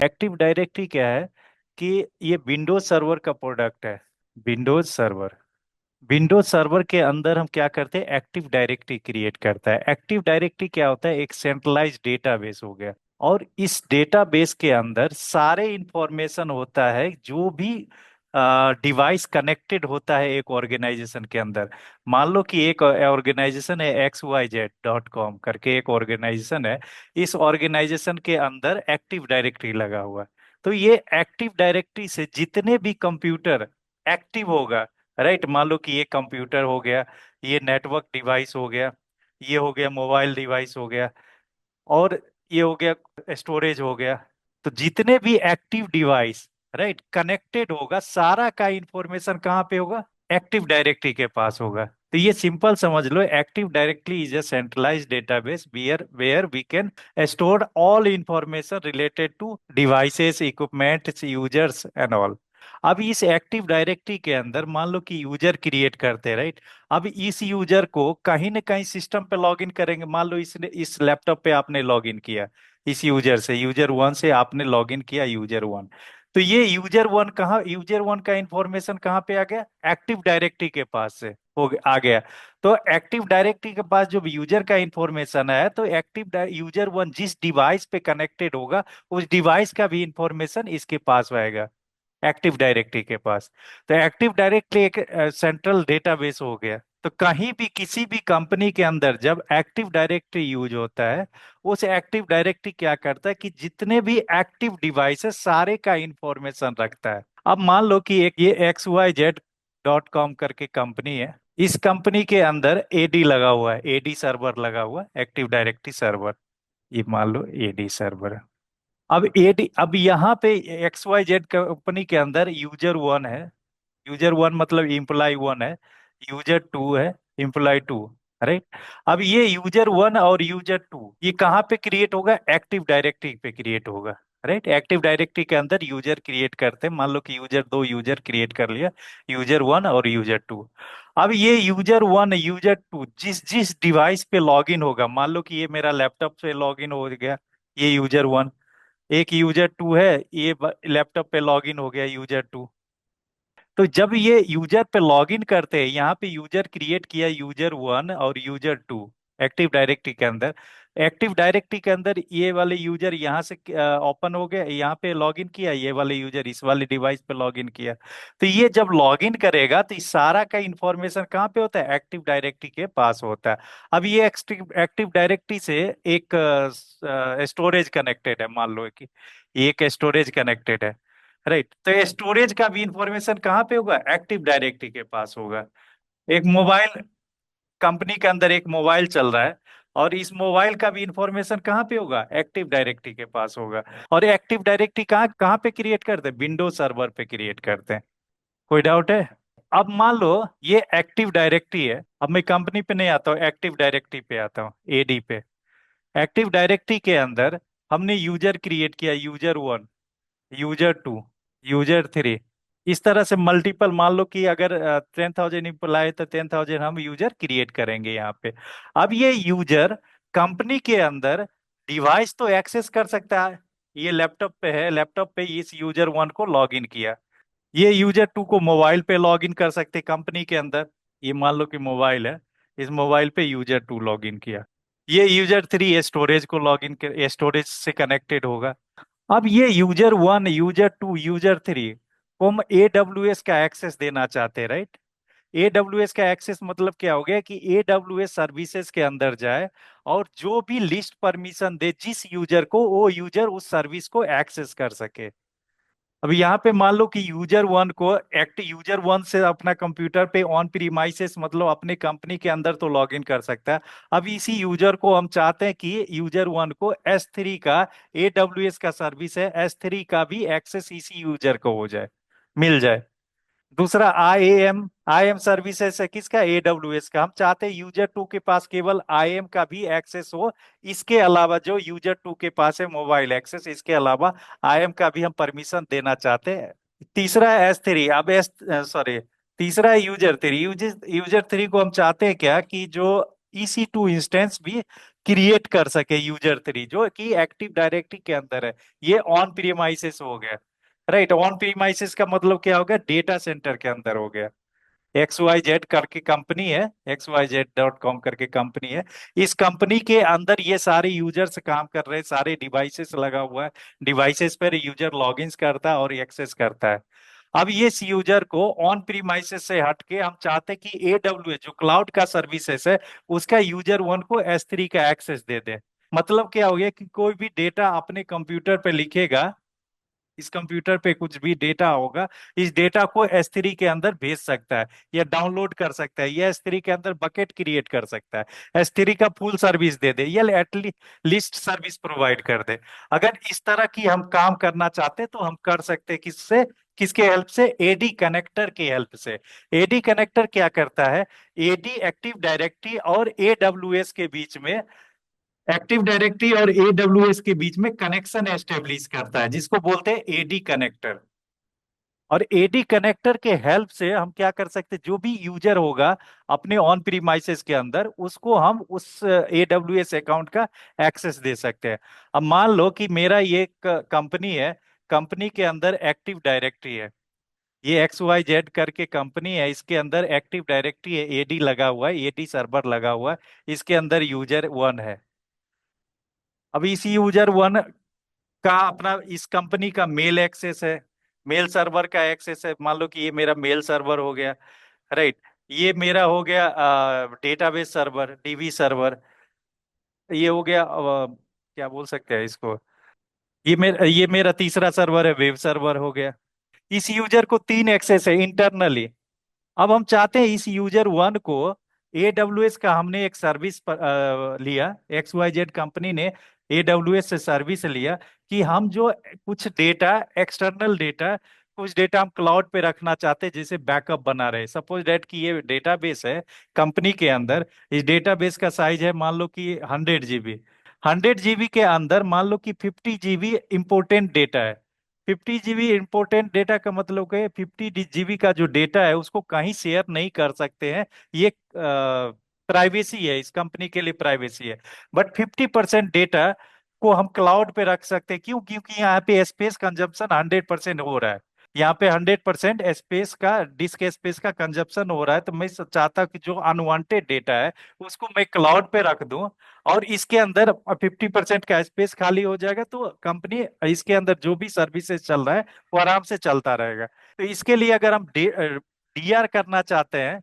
Active directory क्या है कि ये विंडोज सर्वर का प्रोडक्ट है। विंडोज सर्वर, विंडोज सर्वर के अंदर हम क्या करते हैं, एक्टिव डायरेक्टरी क्रिएट करता है। एक्टिव डायरेक्टरी क्या होता है, एक सेंट्रलाइज डेटाबेस हो गया। और इस डेटाबेस के अंदर सारे इंफॉर्मेशन होता है जो भी डिवाइस कनेक्टेड होता है एक ऑर्गेनाइजेशन के अंदर। मान लो कि एक ऑर्गेनाइजेशन है XYZ.com करके, एक ऑर्गेनाइजेशन है। इस ऑर्गेनाइजेशन के अंदर एक्टिव डायरेक्टरी लगा हुआ है। तो ये एक्टिव डायरेक्टरी से जितने भी कंप्यूटर एक्टिव होगा, राइट, मान लो कि ये कंप्यूटर हो गया, ये नेटवर्क डिवाइस हो गया, ये हो गया मोबाइल डिवाइस हो गया, और ये हो गया स्टोरेज हो गया। तो जितने भी एक्टिव डिवाइस, राइट, कनेक्टेड होगा, सारा का इंफॉर्मेशन कहाँ पे होगा, एक्टिव डायरेक्टरी के पास होगा। तो ये सिंपल समझ लो, active directory is a centralised database where where we can store all information related to devices, equipments, users and all. अब इस एक्टिव डायरेक्टरी के अंदर मान लो कि यूजर क्रिएट करते हैं, राइट। अब इस यूजर को कहीं ना कहीं सिस्टम पे लॉगिन करेंगे। मान लो इसने इस लैपटॉप पे आपने लॉगिन किया, इस यूजर से, यूजर वन से आपने लॉगिन किया, यूजर वन। तो ये यूजर वन कहाँ, यूजर वन का इंफॉर्मेशन कहाँ पे आ गया, एक्टिव डायरेक्टरी के पास से आ गया। तो एक्टिव डायरेक्टरी के पास जो यूजर का इंफॉर्मेशन है, तो एक्टिव यूजर वन जिस डिवाइस पे कनेक्टेड होगा, उस डिवाइस का भी इंफॉर्मेशन इसके पास आएगा, एक्टिव डायरेक्टरी के पास। तो एक्टिव डायरेक्टरी एक सेंट्रल डेटाबेस हो गया। तो कहीं भी किसी भी कंपनी के अंदर जब एक्टिव डायरेक्टरी यूज होता है, उस एक्टिव डायरेक्टरी क्या करता है कि जितने भी एक्टिव डिवाइस है सारे का इंफॉर्मेशन रखता है। अब मान लो कि एक ये XYZ.com करके कंपनी है। इस कंपनी के अंदर एडी लगा हुआ है, एडी सर्वर लगा हुआ है, एक्टिव डायरेक्टरी सर्वर। ये मान लो एडी सर्वर। अब यहाँ पे XYZ कंपनी के अंदर यूजर वन है। यूजर वन मतलब इम्प्लाई वन है, यूजर टू है, इम्प्लाई टू, राइट। अब ये यूजर वन और यूजर टू ये कहाँ पे क्रिएट होगा, एक्टिव डायरेक्टरी पे क्रिएट होगा, राइट। एक्टिव डायरेक्टरी के अंदर यूजर क्रिएट करते हैं। मान लो कि यूजर दो यूजर क्रिएट कर लिया, यूजर वन और यूजर टू। अब ये यूजर वन यूजर टू जिस जिस डिवाइस पे लॉगिन होगा, मान लो कि ये मेरा लैपटॉप से लॉगिन हो गया, ये यूजर वन। एक यूजर टू है, ये लैपटॉप पे लॉगिन हो गया, यूजर टू। तो जब ये यूजर पे लॉगिन करते हैं, यहाँ पे यूजर क्रिएट किया यूजर वन और यूजर टू एक्टिव डायरेक्टरी के अंदर। एक्टिव डायरेक्टरी के अंदर ये वाले यूजर यहाँ से ओपन हो गए, यहाँ पे लॉगिन किया, ये वाले यूजर इस वाले डिवाइस पे लॉगिन किया। तो ये जब लॉगिन करेगा तो इस सारा का इंफॉर्मेशन कहाँ पे होता है, एक्टिव डायरेक्टरी के पास होता है। अब ये एक्टिव एक्टिव डायरेक्टरी से एक स्टोरेज कनेक्टेड है, मान लो कि एक स्टोरेज कनेक्टेड है, राइट। तो स्टोरेज का भी इंफॉर्मेशन कहाँ पे होगा, एक्टिव डायरेक्टरी के पास होगा। एक मोबाइल, कंपनी के अंदर एक मोबाइल चल रहा है, और इस मोबाइल का भी इंफॉर्मेशन कहाँ पे होगा, एक्टिव डायरेक्टरी के पास होगा। और एक्टिव डायरेक्टरी कहाँ कहाँ पे क्रिएट करते हैं, विंडोज सर्वर पे क्रिएट करते हैं। कोई डाउट है। अब मान लो ये एक्टिव डायरेक्टरी है। अब मैं कंपनी पे नहीं आता हूँ, एक्टिव डायरेक्टरी पे आता हूँ, एडी पे। एक्टिव डायरेक्टरी के अंदर हमने यूजर क्रिएट किया, user one, user two, user three. इस तरह से मल्टीपल, मान लो कि अगर 10,000 इम्प्लाई तो 10,000 हम यूजर क्रिएट करेंगे यहाँ पे। अब ये यूजर कंपनी के अंदर डिवाइस तो एक्सेस कर सकता है। ये लैपटॉप पे है, लैपटॉप पे इस यूजर वन को लॉग इन किया। ये यूजर टू को मोबाइल पे लॉग इन कर सकते कंपनी के अंदर। ये मान लो कि मोबाइल है, इस मोबाइल पे यूजर टू लॉग इन किया। ये यूजर थ्री स्टोरेज को लॉग इन कर, स्टोरेज से कनेक्टेड होगा। अब ये user one, user two, user three को हम AWS का एक्सेस देना चाहते हैं, राइट। AWS का एक्सेस मतलब क्या हो गया कि AWS सर्विसेज के अंदर जाए और जो भी लिस्ट परमिशन दे जिस यूजर को, वो यूजर उस सर्विस को एक्सेस कर सके। अब यहाँ पे मान लो कि यूजर वन को यूजर वन से अपना कंप्यूटर पे ऑन प्रीमाइसेस मतलब अपने कंपनी के अंदर तो लॉग इन कर सकता है। अब इसी यूजर को हम चाहते हैं कि यूजर वन को S3 का, AWS का सर्विस है, S3 का भी एक्सेस इसी यूजर को हो जाए, मिल जाए। दूसरा आई एम सर्विसेज है किसका, AWS का। हम चाहते हैं यूजर टू के पास केवल IAM का भी एक्सेस हो। इसके अलावा जो यूजर टू के पास है मोबाइल एक्सेस, इसके अलावा IAM का भी हम परमिशन देना चाहते हैं। तीसरा है S3। अब एस सॉरी तीसरा है user three. User user three को हम चाहते हैं क्या कि जो EC2 इंस्टेंस भी क्रिएट कर सके यूजर थ्री, जो कि एक्टिव डायरेक्टरी के अंदर है। ये ऑन प्रीमाइसेस हो गया। राइट, ऑन प्रीमाइसेस का मतलब क्या हो गया, डेटा सेंटर के अंदर हो गया। एक्स वाई जेड करके कंपनी है, XYZ.com करके कंपनी है। इस कंपनी के अंदर ये सारे यूजर्स काम कर रहे हैं, सारे डिवाइसेस लगा हुआ है। डिवाइसेस पर यूजर लॉगिन करता है और एक्सेस करता है। अब ये यूजर को ऑन प्रीमाइसेस से हटके हम चाहते हैं कि AWS जो क्लाउड का सर्विसेज है, उसका यूजर वन को S3 का एक्सेस दे दे। मतलब क्या हो गया कि कोई भी डेटा अपने कंप्यूटर पे लिखेगा, इस कंप्यूटर पे कुछ भी डेटा होगा, इस डेटा को S3 के अंदर भेज सकता है या डाउनलोड कर सकता है, या S3 के अंदर बकेट क्रिएट कर सकता है, S3 का फुल सर्विस दे दे या एटलीस्ट सर्विस प्रोवाइड कर दे। अगर इस तरह की हम काम करना चाहते तो हम कर सकते हैं, किससे, किसके हेल्प से, एडी कनेक्टर के हेल्प से। एडी कनेक्टर क्या करता है, एडी एक्टिव डायरेक्टरी और AWS के बीच में, एक्टिव डायरेक्टरी और AWS के बीच में कनेक्शन एस्टेब्लिश करता है, जिसको बोलते हैं एडी कनेक्टर। और एडी कनेक्टर के हेल्प से हम क्या कर सकते हैं, जो भी यूजर होगा अपने ऑन प्रीमाइसेस के अंदर, उसको हम उस AWS अकाउंट का एक्सेस दे सकते हैं। अब मान लो कि मेरा ये कंपनी है, कंपनी के अंदर एक्टिव डायरेक्टरी है, ये XYZ करके कंपनी है, इसके अंदर एक्टिव डायरेक्टरी है, एडी लगा हुआ है, एडी सर्वर लगा हुआ है, इसके अंदर यूजर वन है। अब इस यूजर वन का अपना इस कंपनी का मेल एक्सेस है, मेल सर्वर का एक्सेस है। मान लो कि ये मेरा मेल सर्वर हो गया। राइट, ये मेरा हो गया डेटाबेस सर्वर, DB सर्वर। ये हो गया क्या बोल सकते हैं इसको, ये मेरा तीसरा सर्वर है, वेब सर्वर हो गया। इस यूजर को तीन एक्सेस है इंटरनली। अब हम चाहते हैं इस यूजर वन को, AWS का हमने एक सर्विस लिया, XYZ कंपनी ने AWS से सर्विस लिया कि हम जो कुछ डेटा, एक्सटर्नल डेटा, कुछ डेटा हम क्लाउड पे रखना चाहते हैं, जैसे बैकअप बना रहे। सपोज डेट कि ये डेटाबेस है कंपनी के अंदर, इस डेटाबेस का साइज है मान लो कि 100 GB। 100 GB के अंदर मान लो कि 50 GB इंपोर्टेंट डेटा है। 50 GB इंपोर्टेंट डेटा का मतलब है 50 GB का जो डेटा है उसको कहीं शेयर नहीं कर सकते हैं। ये प्राइवेसी है, इस कंपनी के लिए प्राइवेसी है। बट 50% डेटा को हम क्लाउड पे रख सकते हैं। क्यों? क्योंकि यहाँ पे स्पेस कंजप्शन 100% हो रहा है। यहाँ पे 100% स्पेस का, डिस्क स्पेस का कंजप्शन हो रहा है। तो मैं चाहता हूँ कि जो अनवांटेड डेटा है उसको मैं क्लाउड पे रख दूं, और इसके अंदर 50% का स्पेस खाली हो जाएगा, तो कंपनी इसके अंदर जो भी सर्विसेज चल रहा है वो आराम से चलता रहेगा। तो इसके लिए अगर हम DR करना चाहते हैं,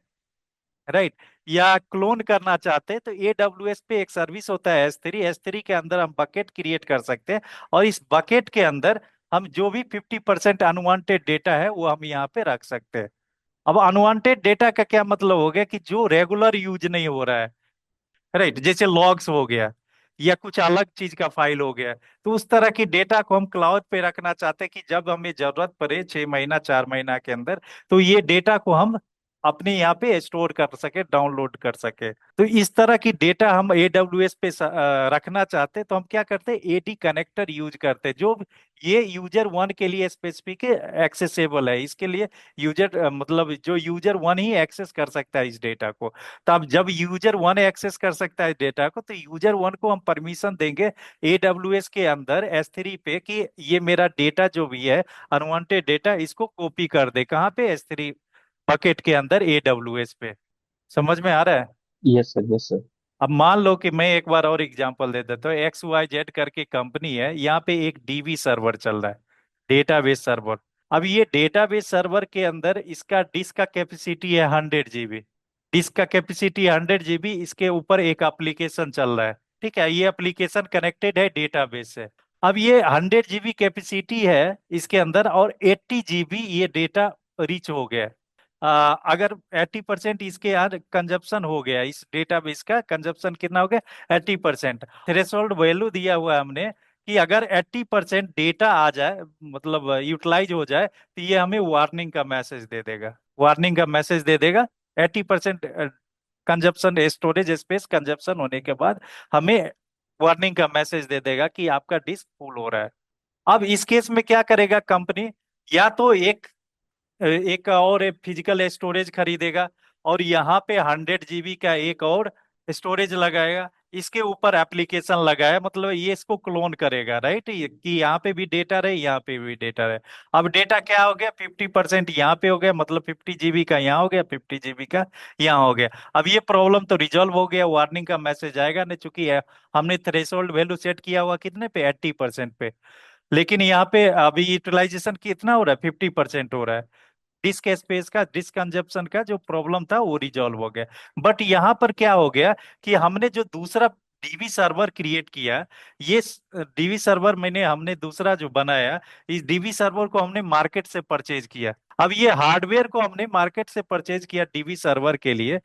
राइट, या क्लोन करना चाहते हैं, तो AWS पे एक सर्विस होता है S3 के अंदर हम बकेट क्रिएट कर सकते हैं। और इस बकेट के अंदर हम जो भी 50% अनवांटेड डेटा है वो हम यहाँ पे रख सकते हैं। अब अनवांटेड डेटा का क्या मतलब हो गया कि जो रेगुलर यूज नहीं हो रहा है, राइट, जैसे लॉग्स हो गया या कुछ अलग चीज का फाइल हो गया, तो उस तरह की डेटा को हम क्लाउड पे रखना चाहते हैं कि जब हमें जरूरत पड़े 6 महीना 4 महीना के अंदर, तो ये डेटा को हम अपने यहाँ पे स्टोर कर सके, डाउनलोड कर सके। तो इस तरह की डेटा हम AWS पे रखना चाहते हैं, तो हम क्या करते हैं, एडी कनेक्टर यूज करते हैं, जो ये यूजर वन के लिए स्पेसिफिक एक्सेसिबल है। इसके लिए यूजर मतलब जो यूजर वन ही एक्सेस कर सकता है इस डेटा को। तो अब जब यूजर वन एक्सेस कर सकता है डेटा को, तो यूजर वन को हम परमिशन देंगे AWS के अंदर S3 पे कि ये मेरा डेटा जो भी है, अनवांटेड डेटा, इसको कॉपी कर दे कहाँ पे, S3 बकेट के अंदर AWS पे। समझ में आ रहा है? Yes sir, yes sir. अब मान लो कि मैं एक बार और एग्जांपल दे देता हूँ, XYZ करके कंपनी है, यहाँ पे एक DB सर्वर चल रहा है, डेटाबेस सर्वर। अब ये डेटाबेस सर्वर के अंदर इसका डिस्क का कैपेसिटी है 100 GB। डिस्क का कैपेसिटी 100 GB, इसके ऊपर एक एप्लीकेशन चल रहा है। ठीक है, ये एप्लीकेशन कनेक्टेड है डेटाबेस से। अब ये 100 GB कैपेसिटी है इसके अंदर, और 80 GB ये डेटा रीच हो गया। अगर 80% इसके यार कंजप्शन हो गया, इस डेटाबेस का कंजप्शन कितना हो गया, 80%। थ्रेशोल्ड वैल्यू दिया हुआ है हमने कि अगर 80% डेटा आ जाए, मतलब यूटिलाइज हो जाए, तो ये हमें वार्निंग का मैसेज दे देगा, वार्निंग का मैसेज दे देगा। 80% कंजप्शन, स्टोरेज स्पेस कंजप्शन होने के बाद हमें वार्निंग का मैसेज दे देगा कि आपका डिस्क फुल हो रहा है। अब इस केस में क्या करेगा कंपनी, या तो एक एक और फिजिकल स्टोरेज खरीदेगा, और यहाँ पे 100 GB का एक और स्टोरेज लगाएगा, इसके ऊपर एप्लीकेशन लगा है, मतलब ये इसको क्लोन करेगा, राइट, कि यहाँ पे भी डेटा रहे, यहाँ पे भी डेटा रहे। अब डेटा क्या हो गया, 50% यहाँ पे हो गया, मतलब 50 GB का यहाँ हो गया, 50 GB का यहाँ हो गया। अब ये प्रॉब्लम तो रिजॉल्व हो गया, वार्निंग का मैसेज आएगा नहीं, चूंकि हमने थ्रेशोल्ड वैल्यू सेट किया हुआ कितने पे, 80% पे। लेकिन यहाँ पे अभी यूटिलाइजेशन कितना हो रहा है, 50% हो रहा है। डिस्क स्पेस का, डिस्क कंजप्शन का जो प्रॉब्लम था वो रिजॉल्व हो गया। बट यहाँ पर क्या हो गया कि हमने जो दूसरा डीबी सर्वर क्रिएट किया, ये डीबी सर्वर हमने दूसरा जो बनाया, इस डीबी सर्वर को हमने मार्केट से परचेज किया। अब ये हार्डवेयर को हमने मार्केट से परचेज किया डीबी सर्वर के लिए।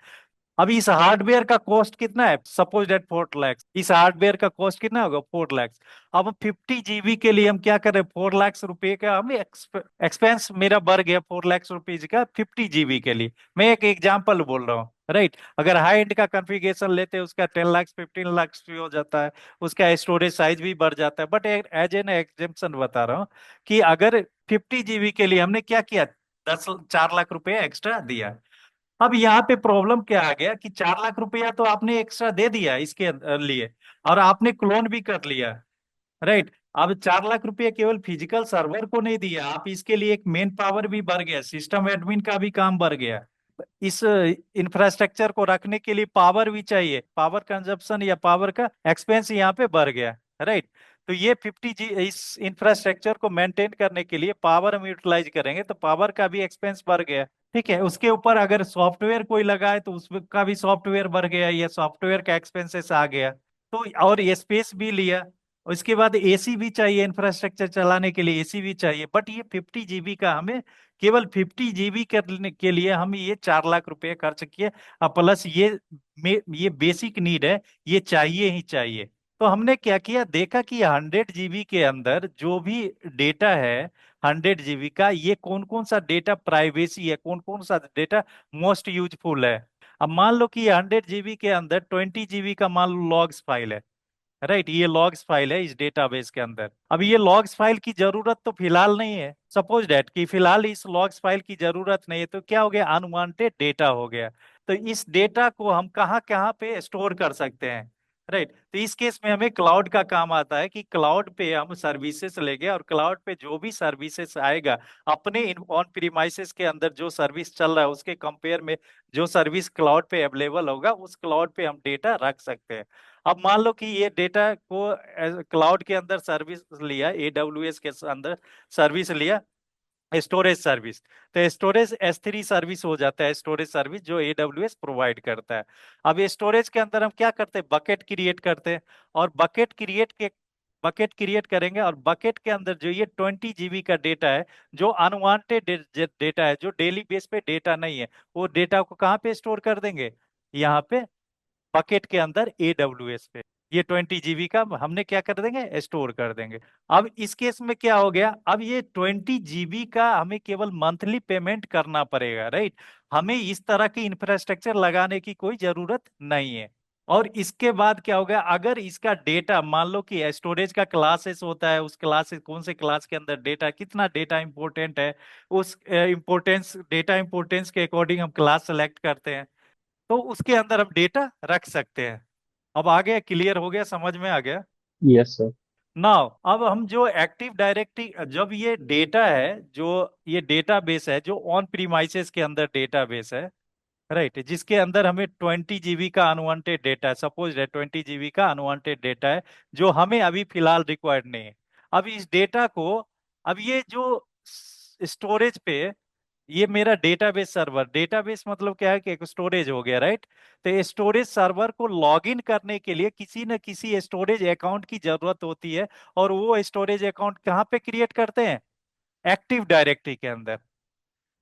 अब इस हार्डवेयर का कॉस्ट कितना है, सपोज डेट 4 लाख, इस हार्डवेयर का कॉस्ट कितना होगा, 4 लाख। अब 50 GB के लिए हम क्या कर रहे हैं, 4 लाख रुपए का हमें एक्सपेंस मेरा बढ़ गया, 4 लाख रुपीज का 50 GB के लिए। मैं एक एग्जांपल बोल रहा हूँ, राइट। अगर हाई एंड का कॉन्फ़िगरेशन लेते हैं उसका 10 लाख 15 लाख भी हो जाता है, उसका स्टोरेज साइज भी बढ़ जाता है। बट एज एन एग्जाम्पल बता रहा हूँ कि अगर 50 GB के लिए हमने क्या किया, 4 लाख रुपए एक्स्ट्रा दिया। अब यहाँ पे प्रॉब्लम क्या आ गया कि 4 लाख रुपया तो आपने एक्स्ट्रा दे दिया इसके लिए, और आपने क्लोन भी कर लिया, राइट। अब 4 लाख रुपया केवल फिजिकल सर्वर को नहीं दिया, आप इसके लिए एक मेन पावर भी बढ़ गया, सिस्टम एडमिन का भी काम बढ़ गया। इस इंफ्रास्ट्रक्चर को रखने के लिए पावर भी चाहिए, पावर कंजप्शन या पावर का एक्सपेंस यहाँ पे बढ़ गया, राइट। तो ये 50 जी, इस इंफ्रास्ट्रक्चर को मेंटेन करने के लिए पावर हम यूटिलाइज करेंगे तो पावर का भी एक्सपेंस बढ़ गया। ठीक है, उसके ऊपर अगर सॉफ्टवेयर कोई लगाए तो उसका भी सॉफ्टवेयर बढ़ गया, या सॉफ्टवेयर का एक्सपेंसेस आ गया। तो और ये स्पेस भी लिया। उसके बाद एसी भी चाहिए, इंफ्रास्ट्रक्चर चलाने के लिए एसी भी चाहिए। बट ये 50 GB का हमें, केवल 50 GB करने के लिए हम ये 4 लाख रुपए खर्च किए। और प्लस ये बेसिक नीड है, ये चाहिए ही चाहिए। तो हमने क्या किया, देखा कि 100 GB के अंदर जो भी डेटा है, 100 GB का, ये कौन कौन सा डेटा प्राइवेसी है, कौन कौन सा डेटा मोस्ट यूजफुल है। अब मान लो कि 100 GB के अंदर 20 GB का मान लो लॉग्स फाइल है, राइट। ये लॉग्स फाइल है इस डेटाबेस के अंदर। अब ये लॉग्स फाइल की जरूरत तो फिलहाल नहीं है, सपोज डेट कि फिलहाल इस लॉग्स फाइल की जरूरत नहीं है, तो क्या हो गया, अनवांटेड डेटा हो गया। तो इस डेटा को हम कहाँ कहाँ पे स्टोर कर सकते हैं, राइट। तो इस केस में हमें क्लाउड का काम आता है कि क्लाउड पे हम सर्विसेज लेंगे, और क्लाउड पे जो भी सर्विसेज आएगा, अपने ऑन प्रीमाइसेस के अंदर जो सर्विस चल रहा है उसके कंपेयर में जो सर्विस क्लाउड पे अवेलेबल होगा, उस क्लाउड पे हम डेटा रख सकते हैं। अब मान लो कि ये डेटा को क्लाउड के अंदर सर्विस लिया, एडब्ल्यूएस के अंदर सर्विस लिया, स्टोरेज सर्विस। तो स्टोरेज S3 सर्विस हो जाता है, स्टोरेज सर्विस जो एडब्ल्यूएस प्रोवाइड करता है। अब ये स्टोरेज के अंदर हम क्या करते हैं, बकेट क्रिएट करते हैं। और बकेट क्रिएट करेंगे, और बकेट के अंदर जो ये 20 GB का डेटा है, जो अनवांटेड डेटा है, जो डेली बेस पे डेटा नहीं है, वो डेटा को कहाँ पे स्टोर कर देंगे, यहाँ पे बकेट के अंदर एडब्ल्यूएस पे। ये 20 GB का हमने क्या कर देंगे, स्टोर कर देंगे। अब इस केस में क्या हो गया, अब ये 20 GB का हमें केवल मंथली पेमेंट करना पड़ेगा, राइट। हमें इस तरह की इंफ्रास्ट्रक्चर लगाने की कोई जरूरत नहीं है। और इसके बाद क्या होगा, अगर इसका डेटा मान लो कि स्टोरेज का क्लासेस होता है, उस क्लासेस कौन से क्लास के अंदर डेटा, कितना डेटा इंपॉर्टेंट है, उस इम्पोर्टेंस, डेटा इंपॉर्टेंस के अकॉर्डिंग हम क्लास सेलेक्ट करते हैं, तो उसके अंदर हम डेटा रख सकते हैं। अब आ गया, क्लियर हो गया, समझ में आ गया। Yes sir. नाउ अब हम जो एक्टिव डायरेक्टरी, जब ये डेटा है, जो ये डेटाबेस है, जो ऑन प्रीमाइसेस के अंदर डेटाबेस है, राइट, जिसके अंदर हमें 20 GB का अनवांटेड डेटा है, सपोज है 20 GB का अनवांटेड डेटा है, जो हमें अभी फिलहाल रिक्वायर्ड नहीं है। अब इस डेटा को, अब ये जो स्टोरेज पे, ये मेरा डेटाबेस सर्वर, डेटाबेस मतलब क्या है कि एक स्टोरेज हो गया, राइट। तो स्टोरेज सर्वर को लॉगिन करने के लिए किसी न किसी स्टोरेज अकाउंट की जरूरत होती है। और वो स्टोरेज अकाउंट कहाँ पे क्रिएट करते हैं, एक्टिव डायरेक्टरी के अंदर।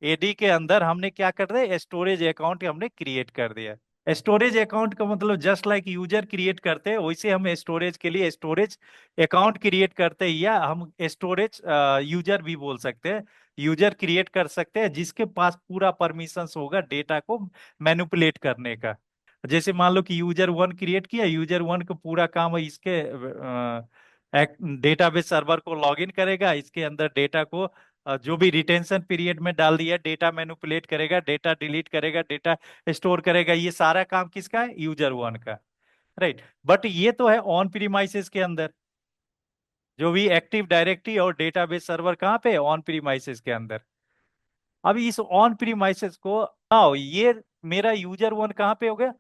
एडी के अंदर हमने क्या कर दिया, स्टोरेज अकाउंट हमने क्रिएट कर दिया। स्टोरेज अकाउंट का मतलब जस्ट लाइक यूजर क्रिएट करते हैं, वैसे हम स्टोरेज के लिए स्टोरेज अकाउंट क्रिएट करते हैं, या हम स्टोरेज यूजर भी बोल सकते हैं। यूजर क्रिएट कर सकते हैं जिसके पास पूरा परमिशंस होगा डेटा को मैनिपुलेट करने का। जैसे मान लो कि यूजर वन क्रिएट किया, यूजर वन को पूरा काम है इसके डेटाबेस सर्वर को लॉगिन करेगा, इसके अंदर डेटा को जो भी रिटेंशन पीरियड में डाल दिया, डेटा मैनिपुलेट करेगा, डेटा डिलीट करेगा, डेटा स्टोर करेगा, ये सारा काम किसका है, यूजर वन का, राइट, बट ये तो है ऑन प्रीमाइसेस के अंदर। जो भी एक्टिव डायरेक्टरी और डेटाबेस सर्वर कहाँ पे है? ऑन प्रीमाइसेस के अंदर। अब इस ऑन प्रीमाइसेस को, हाँ, ये मेरा यूजर वन कहाँ पे हो गया?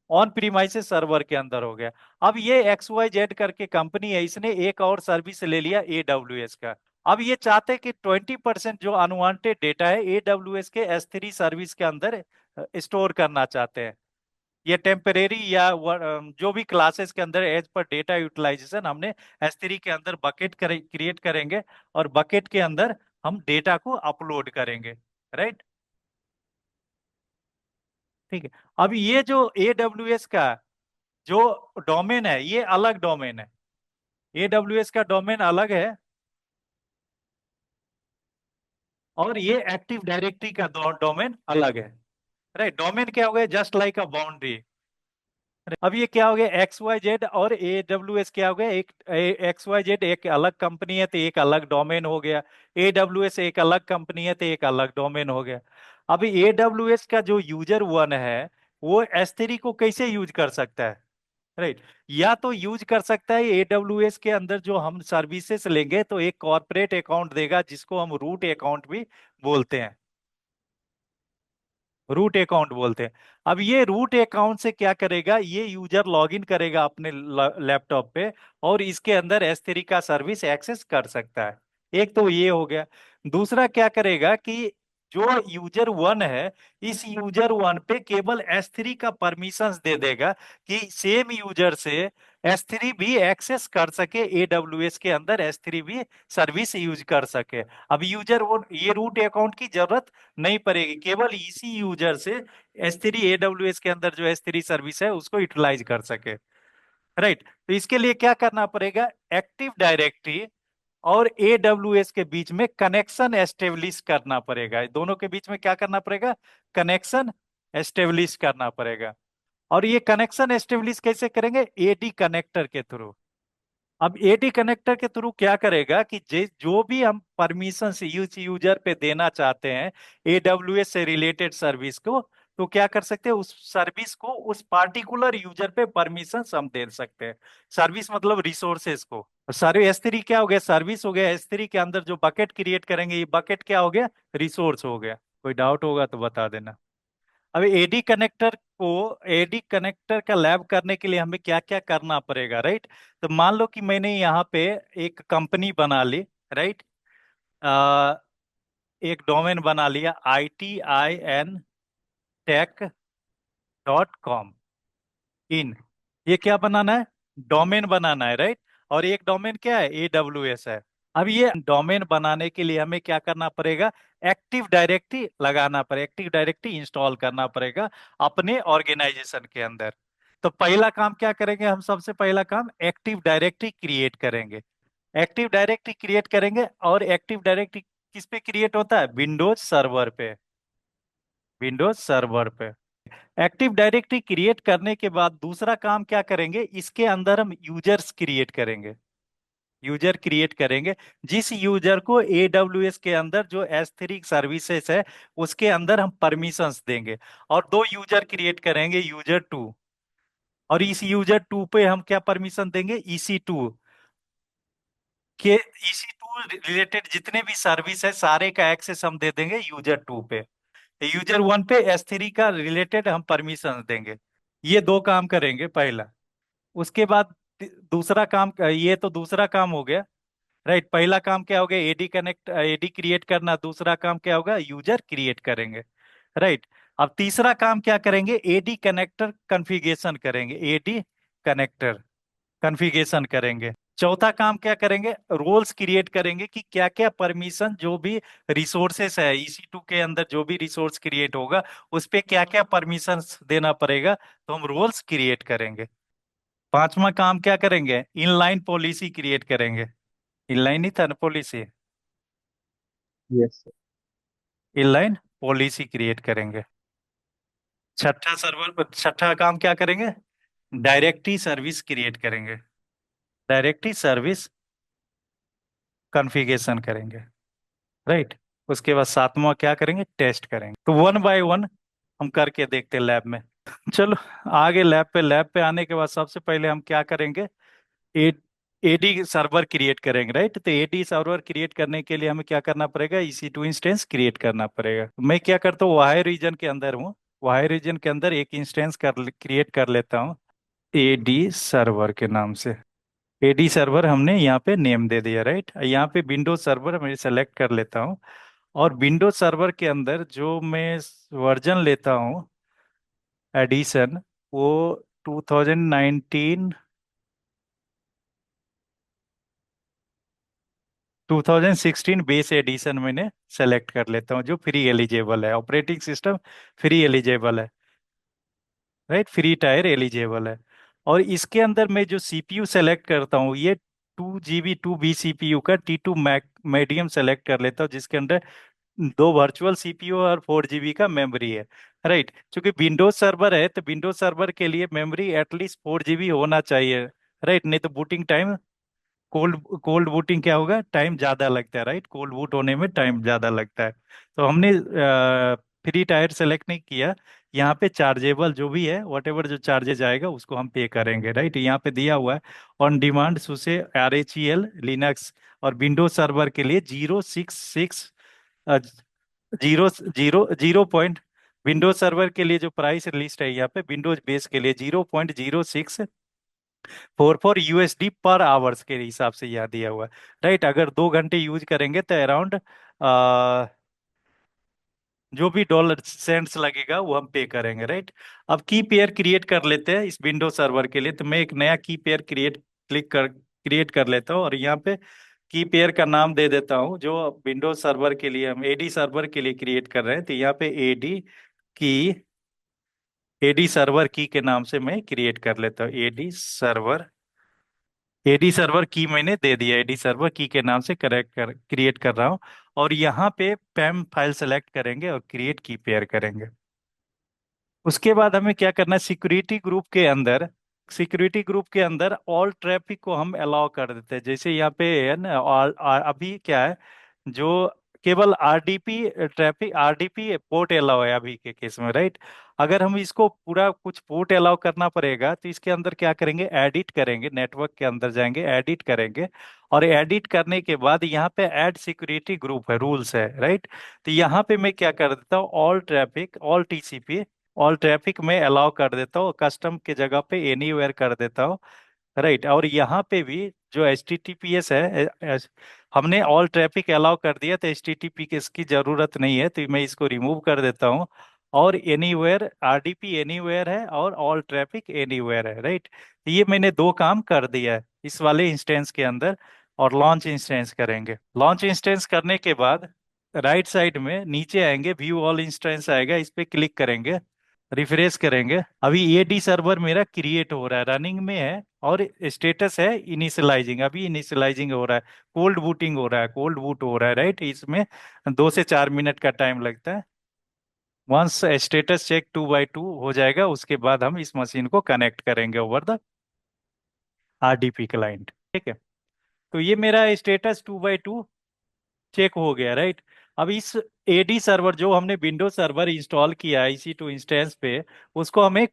ऑन प्रीमाइसेस सर्वर के अंदर हो गया। अब ये XYZ करके कंपनी है, इसने एक और सर्विस ले लिया AWS का। अब ये चाहते हैं कि 20% जो अनवांटेड डेटा है AWS के S3 सर्विस के अंदर स्टोर करना चाहते हैं। ये टेम्परेरी या जो भी क्लासेस के अंदर एज पर डेटा यूटिलाइजेशन हमने S3 के अंदर बकेट क्रिएट करेंगे, और बकेट के अंदर हम डेटा को अपलोड करेंगे। राइट, ठीक है। अब ये जो AWS का जो डोमेन है, ये अलग डोमेन है। AWS का डोमेन अलग है, और ये एक्टिव डायरेक्टरी का डोमेन अलग है। राइट, डोमेन क्या हो गया? जस्ट लाइक अ बाउंड्री। अब ये क्या हो गया? XYZ और AWS क्या हो गया? एक XYZ एक अलग कंपनी है तो एक अलग डोमेन हो गया। AWS एक अलग कंपनी है तो एक अलग डोमेन हो गया। अभी AWS का जो यूजर वन है, वो S3 को कैसे यूज कर सकता है? राइट, या तो यूज कर सकता है AWS के अंदर जो हम सर्विसेज लेंगे तो एक कॉर्पोरेट अकाउंट देगा, जिसको हम रूट अकाउंट भी बोलते हैं। रूट अकाउंट बोलते हैं। अब ये रूट अकाउंट से क्या करेगा? ये यूजर लॉगिन करेगा अपने लैपटॉप पे, और इसके अंदर S3 का सर्विस एक्सेस कर सकता है। एक तो ये हो गया। दूसरा क्या करेगा कि जो यूजर वन है, इस यूजर वन पे केवल S3 का परमिशंस दे देगा, कि सेम यूजर से S3 भी एक्सेस कर सके, AWS के अंदर S3 भी सर्विस यूज कर सके। अब यूजर वो ये रूट अकाउंट की जरूरत नहीं पड़ेगी, केवल इसी यूजर से S3 AWS के अंदर जो S3 सर्विस है उसको यूटिलाइज कर सके। राइट, तो इसके लिए क्या करना पड़ेगा? एक्टिव डायरेक्टरी और AWS के बीच में कनेक्शन एस्टेब्लिश करना पड़ेगा। दोनों के बीच में क्या करना पड़ेगा? कनेक्शन एस्टेब्लिश करना पड़ेगा। और ये कनेक्शन एस्टेब्लिश कैसे करेंगे? AD कनेक्टर के थ्रू। अब AD कनेक्टर के थ्रू क्या करेगा कि जो भी हम परमिशन यूजर पे देना चाहते हैं AWS से रिलेटेड सर्विस को, तो क्या कर सकते हैं? उस सर्विस को उस पार्टिकुलर यूजर पे परमिशन हम दे सकते हैं। सर्विस मतलब रिसोर्सेज को। सर्विस S3 क्या हो गया? सर्विस हो गया। S3 के अंदर जो बकेट क्रिएट करेंगे, ये बकेट क्या हो गया? रिसोर्स हो गया। कोई डाउट होगा तो बता देना। अब एडी कनेक्टर का लैब करने के लिए हमें क्या क्या करना पड़ेगा? राइट, तो मान लो कि मैंने यहाँ पे एक कंपनी बना ली। राइट, आ, एक डोमेन बना लिया ITIN-tech.com इन। ये क्या बनाना है? डोमेन बनाना है। राइट, और एक डोमेन क्या है? AWS है। अब ये डोमेन बनाने के लिए हमें क्या करना पड़ेगा? एक्टिव डायरेक्टरी लगाना पड़ेगा, एक्टिव डायरेक्टरी इंस्टॉल करना पड़ेगा अपने ऑर्गेनाइजेशन के अंदर। तो पहला काम क्या करेंगे? हम सबसे पहला काम एक्टिव डायरेक्टरी क्रिएट करेंगे। एक्टिव डायरेक्टरी क्रिएट करेंगे, और एक्टिव डायरेक्टरी किस पे क्रिएट होता है? विंडोज सर्वर पे। विंडोज सर्वर पे एक्टिव डायरेक्टरी क्रिएट करने के बाद दूसरा काम क्या करेंगे? इसके अंदर हम यूजर्स क्रिएट करेंगे। यूजर क्रिएट करेंगे, जिस यूजर को AWS के अंदर जो S3 सर्विसेज है उसके अंदर हम परमिशंस देंगे। और दो यूजर क्रिएट करेंगे, यूजर टू। और इस यूजर टू पे हम क्या परमिशन देंगे? EC2 के। EC2 रिलेटेड जितने भी सर्विस है सारे का एक्सेस हम दे देंगे यूजर टू पे। यूजर वन पे S3 का रिलेटेड हम परमिशन देंगे। ये दो काम करेंगे पहला। उसके बाद दूसरा काम, ये तो दूसरा काम हो गया। राइट, पहला काम क्या हो गया? एडी क्रिएट करना। दूसरा काम क्या होगा? यूजर क्रिएट करेंगे। राइट, अब तीसरा काम क्या करेंगे? एडी कनेक्टर कॉन्फ़िगरेशन करेंगे। एडी कनेक्टर कॉन्फ़िगरेशन करेंगे। चौथा काम क्या करेंगे? रोल्स क्रिएट करेंगे कि क्या क्या परमिशन, जो भी रिसोर्सेस है EC2 के अंदर जो भी रिसोर्स क्रिएट होगा उस पे क्या क्या परमिशन देना पड़ेगा, तो हम रोल्स क्रिएट करेंगे। पांचवा काम क्या करेंगे? इनलाइन पॉलिसी क्रिएट करेंगे। इनलाइन ही था ना policy? Yes sir. Inline policy create करेंगे। छठा काम क्या करेंगे? डायरेक्टरी सर्विस क्रिएट करेंगे। डायरेक्टरी सर्विस कॉन्फ़िगरेशन करेंगे। राइट, उसके बाद सातवां क्या करेंगे? टेस्ट करेंगे। तो वन बाय वन हम करके देखते हैं लैब में। चलो आगे लैब पे आने के बाद सबसे पहले हम क्या करेंगे, ए एडी सर्वर क्रिएट करेंगे, राइट। तो एडी सर्वर क्रिएट करने के लिए हमें क्या करना पड़ेगा, EC2 इंस्टेंस क्रिएट करना पड़ेगा। मैं क्या करता हूँ, वाई रीजन के अंदर हूँ, वाई रीजन के अंदर एक इंस्टेंस क्रिएट कर लेता हूँ एडी सर्वर के नाम से। एडी सर्वर हमने यहाँ पे नेम दे दिया, राइट। यहाँ पे विंडोज सर्वर मैं सेलेक्ट कर लेता हूँ। और विंडोज सर्वर के अंदर जो मैं वर्जन लेता हूँ एडिशन, वो 2019 2016 बेस एडिशन मैंने सेलेक्ट कर लेता हूँ, जो फ्री एलिजिबल है, ऑपरेटिंग सिस्टम फ्री एलिजिबल है, राइट, फ्री टायर एलिजिबल है। और इसके अंदर मैं जो CPU सेलेक्ट करता हूँ, ये 2 GB 2B CPU का T2 मैक मीडियम सेलेक्ट कर लेता हूँ, जिसके अंदर दो वर्चुअल CPU और 4 GB का मेमोरी है, राइट। क्योंकि विंडोज सर्वर है तो विंडोज सर्वर के लिए मेमोरी एटलीस्ट 4 GB होना चाहिए, राइट। नहीं तो booting time, cold cold booting क्या होगा, टाइम ज्यादा लगता है, राइट, कोल्ड बूट होने में टाइम ज्यादा लगता है। तो हमने फ्री टायर सेलेक्ट नहीं किया। यहाँ पे चार्जेबल जो भी है, वट एवर जो चार्जेज आएगा उसको हम पे करेंगे, राइट। यहाँ पे दिया हुआ है on demand Suse RHEL Linux और विंडोज सर्वर के लिए 066 zero zero zero point, Windows server के लिए जो प्राइस लिस्ट है यहाँ पे विंडोज बेस के लिए 0.0644 USD पर आवर्स के हिसाब से यहाँ दिया हुआ है, राइट। अगर 2 घंटे यूज करेंगे तो अराउंड जो भी डॉलर सेंट्स लगेगा वो हम पे करेंगे, राइट। अब की पेयर क्रिएट कर लेते हैं इस विंडोज सर्वर के लिए। तो मैं एक नया की पेयर क्रिएट कर लेता हूँ, और यहाँ पे की पेयर का नाम दे देता हूँ, जो विंडोज सर्वर के लिए हम एडी सर्वर के लिए क्रिएट कर रहे हैं। तो यहाँ पे की एडी सर्वर की के नाम से मैं क्रिएट कर लेता हूँ, एडी सर्वर की मैंने दे दिया, एडी सर्वर की के नाम से क्रिएट कर रहा हूँ। और यहाँ पे पैम फाइल सेलेक्ट करेंगे और क्रिएट की पेयर करेंगे। उसके बाद हमें क्या करना है, सिक्योरिटी ग्रुप के अंदर ऑल ट्रैफिक को हम अलाउ कर देते हैं। जैसे यहाँ पे है ना, अभी क्या है, जो केवल RDP traffic, RDP port allow है अभी के केस में, राइट। अगर हम इसको पूरा कुछ पोर्ट अलाउ करना पड़ेगा तो इसके अंदर क्या करेंगे, एडिट करेंगे, नेटवर्क के अंदर जाएंगे, एडिट करेंगे। और एडिट करने के बाद यहाँ पे ऐड सिक्योरिटी ग्रुप है, रूल्स है, राइट। तो यहाँ पे मैं क्या कर देता हूँ, ऑल ट्रैफिक में अलाउ कर देता हूँ, कस्टम के जगह पे एनीवेयर कर देता हूँ, राइट। और यहाँ पे भी जो HTTPS है, हमने ऑल ट्रैफिक अलाउ कर दिया तो HTTPS की जरूरत नहीं है, तो मैं इसको रिमूव कर देता हूँ। और एनीवेयर, RDP एनीवेयर है और ऑल ट्रैफिक एनीवेयर है, राइट। ये मैंने दो काम कर दिया है इस वाले इंस्टेंस के अंदर। और लॉन्च इंस्टेंस करेंगे, लॉन्च इंस्टेंस करने के बाद राइट साइड में नीचे आएंगे, व्यू ऑल इंस्टेंस आएगा, इस पे क्लिक करेंगे, रिफ्रेश करेंगे। अभी एडी सर्वर मेरा क्रिएट हो रहा है, रनिंग में है, और स्टेटस है इनिशियलाइजिंग, अभी इनिशियलाइजिंग हो रहा है, कोल्ड बूटिंग हो रहा है, कोल्ड बूट हो रहा है, राइट। इसमें 2 से 4 मिनट का टाइम लगता है। वंस स्टेटस चेक 2x2 हो जाएगा, उसके बाद हम इस मशीन को कनेक्ट करेंगे ओवर द RDP क्लाइंट, ठीक है। तो ये मेरा स्टेटस 2x2 चेक हो गया, राइट। अब इस एडी सर्वर जो हमने विंडोज सर्वर इंस्टॉल किया है EC2 इंस्टेंस पे, उसको हमें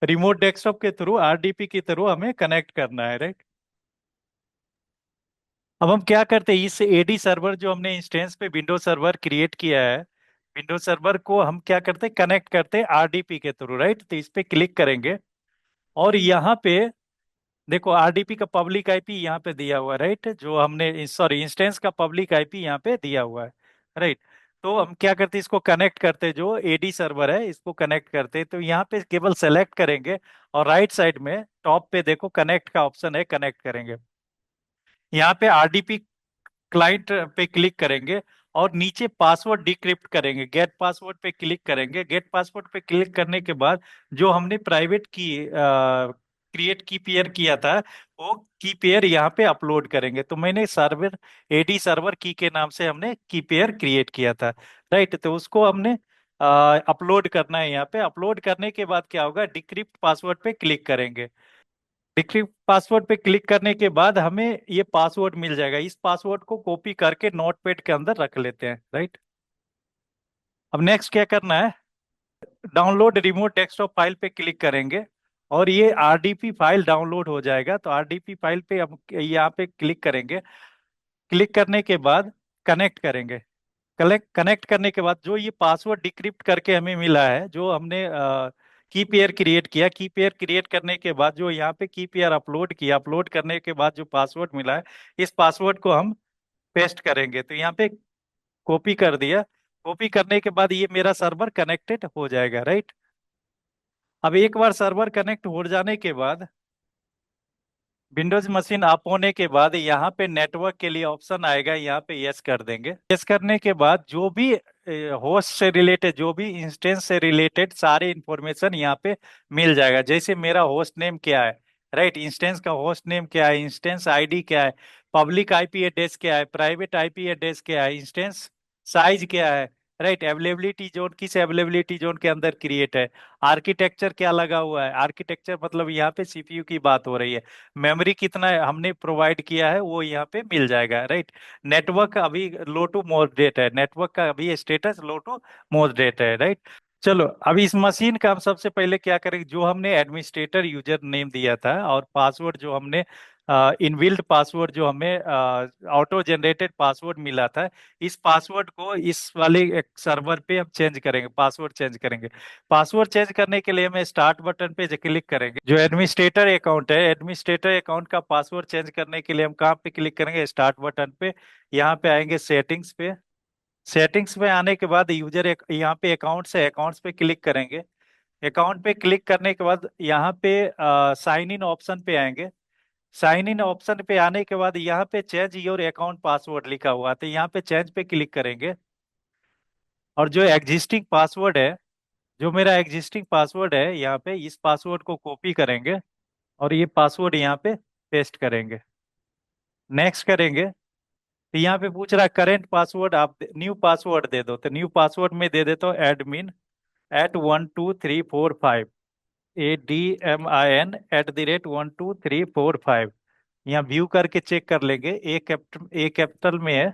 रिमोट डेस्कटॉप के थ्रू, RDP के थ्रू हमें कनेक्ट करना है, राइट। अब हम क्या करते हैं, इस एडी सर्वर जो हमने इंस्टेंस पे विंडोज सर्वर क्रिएट किया है, विंडोज सर्वर को हम क्या करते हैं, कनेक्ट करते हैं RDP के थ्रू, राइट। तो इस पे क्लिक करेंगे, और यहाँ पे देखो RDP का पब्लिक IP यहाँ पे दिया हुआ है, राइट। जो हमने, सॉरी, इंस्टेंस का पब्लिक IP यहाँ पे दिया हुआ है, राइट। तो हम क्या करते हैं, इसको कनेक्ट करते हैं, जो एडी सर्वर है इसको कनेक्ट करते हैं। तो यहाँ पे केवल सेलेक्ट करेंगे, और राइट साइड में टॉप पे देखो कनेक्ट का ऑप्शन है, कनेक्ट करेंगे। यहाँ पे RDP क्लाइंट पे क्लिक करेंगे, और नीचे पासवर्ड डिक्रिप्ट करेंगे, गेट पासवर्ड पे क्लिक करेंगे। गेट पासवर्ड पे क्लिक करने के बाद जो हमने प्राइवेट की क्रिएट की पेयर किया था, वो की पेयर यहाँ पे अपलोड करेंगे। तो मैंने सर्वर, एडी सर्वर की के नाम से हमने की पेयर क्रिएट किया था, राइट। तो उसको हमने अपलोड करना है। यहाँ पे अपलोड करने के बाद क्या होगा, डिक्रिप्ट पासवर्ड पे क्लिक करेंगे। डिक्रिप्ट पासवर्ड पे क्लिक करने के बाद हमें ये पासवर्ड मिल जाएगा, इस पासवर्ड को कॉपी करके नोटपैड के अंदर रख लेते हैं, राइट। अब नेक्स्ट क्या करना है, डाउनलोड रिमोट डेस्कटॉप फाइल पे क्लिक करेंगे और ये आरडीपी फाइल डाउनलोड हो जाएगा। तो आरडीपी फाइल पे हम यहाँ पे क्लिक करेंगे। क्लिक करने के बाद कनेक्ट करेंगे। कनेक्ट कनेक्ट करने के बाद जो ये पासवर्ड डिक्रिप्ट करके हमें मिला है, जो हमने की पेयर क्रिएट किया, की पेयर क्रिएट करने के बाद जो यहाँ पे की पेयर अपलोड किया, अपलोड करने के बाद जो पासवर्ड मिला है, इस पासवर्ड को हम पेस्ट करेंगे। तो यहाँ पे कॉपी कर दिया। कॉपी करने के बाद ये मेरा सर्वर कनेक्टेड हो जाएगा, राइट। अब एक बार सर्वर कनेक्ट हो जाने के बाद, विंडोज मशीन अप होने के बाद यहाँ पे नेटवर्क के लिए ऑप्शन आएगा, यहाँ पे यस कर देंगे। यस करने के बाद जो भी होस्ट से रिलेटेड, जो भी इंस्टेंस से रिलेटेड सारे इंफॉर्मेशन यहाँ पे मिल जाएगा। जैसे मेरा होस्ट नेम क्या है, राइट, इंस्टेंस का होस्ट नेम क्या है, इंस्टेंस आईडी क्या है, पब्लिक आईपी एड्रेस क्या है, प्राइवेट आईपी एड्रेस क्या है, इंस्टेंस साइज क्या है, राइट, अवेलेबिलिटी जोन किस अवेलेबिलिटी जोन के अंदर क्रिएट है, आर्किटेक्चर क्या लगा हुआ है, आर्किटेक्चर मतलब यहाँ पे सीपीयू की बात हो रही है, मेमोरी कितना हमने प्रोवाइड किया है वो यहाँ पे मिल जाएगा, राइट। नेटवर्क अभी लो टू मॉडरेट है, नेटवर्क का अभी स्टेटस लो टू मॉडरेट है, राइट। चलो अब इस मशीन का हम सबसे पहले क्या करेंगे, जो हमने एडमिनिस्ट्रेटर यूजर नेम दिया था और पासवर्ड जो हमने इनबिल्ट पासवर्ड जो हमें ऑटो जनरेटेड पासवर्ड मिला था, इस पासवर्ड को इस वाले एक सर्वर पे हम चेंज करेंगे, पासवर्ड चेंज करेंगे। पासवर्ड चेंज करने के लिए हमें स्टार्ट बटन पे क्लिक करेंगे। जो एडमिनिस्ट्रेटर अकाउंट है, एडमिनिस्ट्रेटर अकाउंट का पासवर्ड चेंज करने के लिए हम कहाँ पे क्लिक करेंगे, स्टार्ट बटन पे। यहाँ पे आएंगे सेटिंग्स पे। सेटिंग्स में आने के बाद यूजर यहाँ पे अकाउंट्स है, अकाउंट्स पे क्लिक करेंगे। अकाउंट पे क्लिक करने के बाद यहाँ पे साइन इन ऑप्शन पे आएंगे। साइन इन ऑप्शन पे आने के बाद यहाँ पे चेंज योर अकाउंट पासवर्ड लिखा हुआ है, तो यहाँ पे चेंज पे क्लिक करेंगे। और जो एग्जिस्टिंग पासवर्ड है, जो मेरा एग्जिस्टिंग पासवर्ड है, यहाँ पे इस पासवर्ड को कॉपी करेंगे और ये पासवर्ड यहाँ पे पेस्ट करेंगे। नेक्स्ट करेंगे। तो यहाँ पे पूछ रहा है करेंट पासवर्ड, आप न्यू पासवर्ड दे दो, तो न्यू पासवर्ड में दे देता हूँ एडमिन @12345, ADMIN @12345। यहाँ व्यू करके चेक कर लेंगे, ए कैपिटल में है,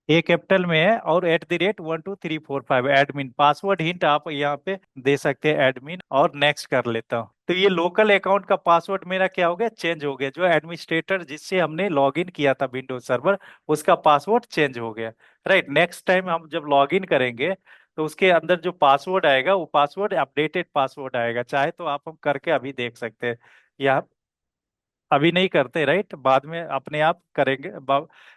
ए कैपिटल में है और @12345 एडमिन। पासवर्ड हिंट आप यहाँ पे दे सकते हैं एडमिन, और नेक्स्ट कर लेता हूँ। तो ये लोकल अकाउंट का पासवर्ड मेरा क्या हो गया, चेंज हो गया। जो एडमिनिस्ट्रेटर जिससे हमने लॉगिन किया था विंडोज सर्वर, उसका पासवर्ड चेंज हो गया, राइट। नेक्स्ट टाइम हम जब लॉगिन करेंगे तो उसके अंदर जो पासवर्ड आएगा वो पासवर्ड अपडेटेड पासवर्ड आएगा। चाहे तो आप हम करके अभी देख सकते हैं, या अभी नहीं करते, राइट, बाद में अपने आप करेंगे।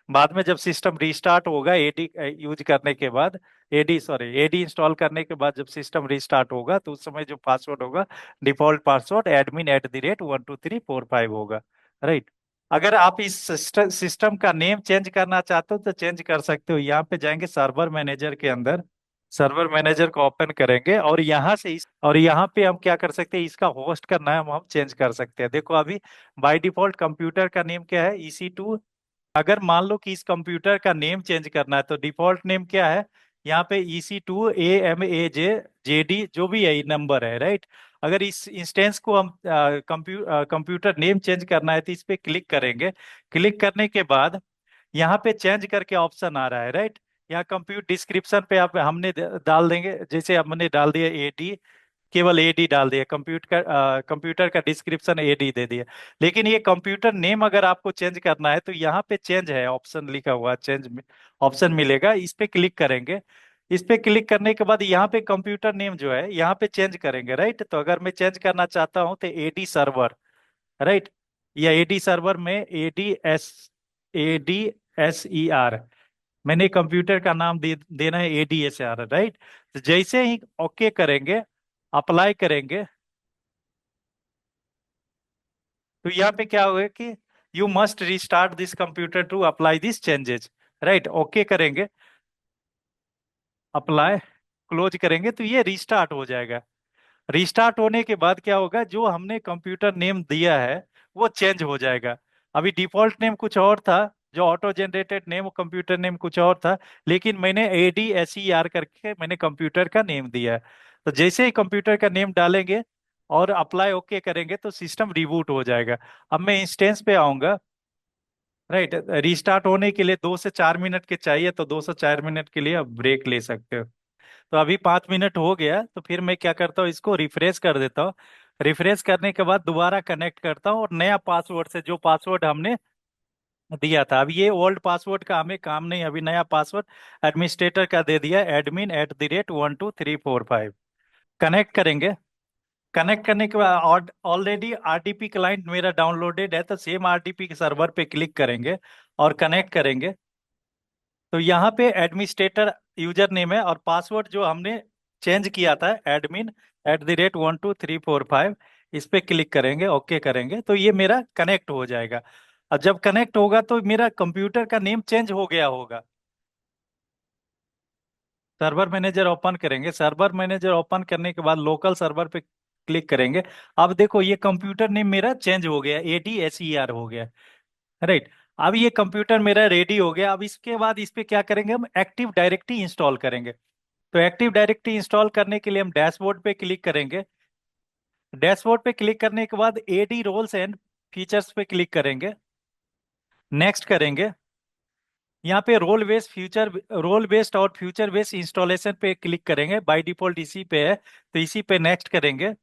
बाद में जब सिस्टम रीस्टार्ट होगा, एडी यूज करने के बाद, एडी इंस्टॉल करने के बाद जब सिस्टम रीस्टार्ट होगा तो उस समय जो पासवर्ड होगा, डिफॉल्ट पासवर्ड admin@12345 होगा, राइट। अगर आप इस सिस्टम का नेम चेंज करना चाहते हो तो चेंज कर सकते हो। यहाँ पे जाएंगे सर्वर मैनेजर के अंदर, सर्वर मैनेजर को ओपन करेंगे और यहाँ से और यहाँ पे हम क्या कर सकते हैं, इसका होस्ट का नाम हम चेंज कर सकते हैं। देखो अभी बाय डिफॉल्ट कंप्यूटर का नेम क्या है, EC2। अगर मान लो कि इस कंप्यूटर का नेम चेंज करना है तो डिफॉल्ट नेम क्या है, यहाँ पे EC2 AMAJ JD जो भी है नंबर है, राइट। अगर इस इंस्टेंस को हम कंप्यूटर नेम चेंज करना है तो इस पे क्लिक करेंगे। क्लिक करने के बाद यहाँ पे चेंज करके ऑप्शन आ रहा है, राइट। यहाँ कंप्यूटर डिस्क्रिप्शन पे आप हमने डाल देंगे, जैसे हमने डाल दिया AD, केवल AD डाल दिया, कंप्यूटर का डिस्क्रिप्शन AD दे दिया। लेकिन ये कंप्यूटर नेम अगर आपको चेंज करना है तो यहाँ पे चेंज है ऑप्शन लिखा हुआ, चेंज ऑप्शन मिलेगा, इस पे क्लिक करेंगे। इस पे क्लिक करने के बाद यहाँ पे कंप्यूटर नेम जो है यहाँ पे चेंज करेंगे, राइट। तो अगर मैं चेंज करना चाहता हूँ तो AD सर्वर, राइट, या AD सर्वर में ADSER, मैंने कंप्यूटर का नाम देना है ADSR, राइट। तो जैसे ही ओके करेंगे, अप्लाई करेंगे, तो यहाँ पे क्या होगा कि you must restart this computer to apply this changes, right. Okay करेंगे, अप्लाई, क्लोज करेंगे तो ये रीस्टार्ट हो जाएगा। रीस्टार्ट होने के बाद क्या होगा, जो हमने कंप्यूटर नेम दिया है वो चेंज हो जाएगा। अभी डिफॉल्ट नेम कुछ और था, जो auto generated name computer name कुछ और था, लेकिन मैंने ADSER करके मैंने कंप्यूटर का नेम दिया है। तो जैसे ही कंप्यूटर का नेम डालेंगे और अप्लाई ओके करेंगे तो सिस्टम रिबूट हो जाएगा। अब मैं इंस्टेंस पे आऊंगा, राइट। रीस्टार्ट होने के लिए 2 से 4 मिनट के चाहिए, तो 2 से 4 मिनट के लिए आप ब्रेक ले सकते हो। तो अभी 5 मिनट हो गया, तो फिर मैं क्या करता हूँ, इसको रिफ्रेश कर देता हूँ। रिफ्रेश करने के बाद दोबारा कनेक्ट करता हूँ और नया पासवर्ड से, जो पासवर्ड हमने दिया था, अब ये ओल्ड पासवर्ड का हमें काम नहीं, अभी नया पासवर्ड एडमिनिस्ट्रेटर का दे दिया, admin@12345। कनेक्ट करेंगे। कनेक्ट करने के बाद ऑलरेडी आरडीपी क्लाइंट मेरा डाउनलोडेड है, तो सेम आरडीपी के सर्वर पे क्लिक करेंगे और कनेक्ट करेंगे। तो यहाँ पे एडमिनिस्ट्रेटर यूजर नेम है, और पासवर्ड जो हमने चेंज किया था, admin@12345, इस पे क्लिक करेंगे, ओके करेंगे, तो ये मेरा कनेक्ट हो जाएगा। और जब कनेक्ट होगा तो मेरा कंप्यूटर का नेम चेंज हो गया होगा। सर्वर मैनेजर ओपन करेंगे। सर्वर मैनेजर ओपन करने के बाद लोकल सर्वर पे क्लिक करेंगे। अब देखो ये कंप्यूटर नेम मेरा चेंज हो गया, ADSER हो गया। राइट। अब ये कंप्यूटर मेरा रेडी हो गया। अब इसके बाद इस पे क्या करेंगे, हम एक्टिव डायरेक्टरी इंस्टॉल करेंगे। तो एक्टिव डायरेक्टरी इंस्टॉल करने के लिए हम डैशबोर्ड पे क्लिक करेंगे। डैशबोर्ड पे क्लिक करने के बाद AD रोल्स एंड फीचर्स पे क्लिक करेंगे। नेक्स्ट करेंगे। यहाँ पे रोल बेस्ड और फ्यूचर बेस्ड इंस्टॉलेशन पे क्लिक करेंगे, बाय डिफॉल्ट इसी पे है, तो इसी पे नेक्स्ट करेंगे।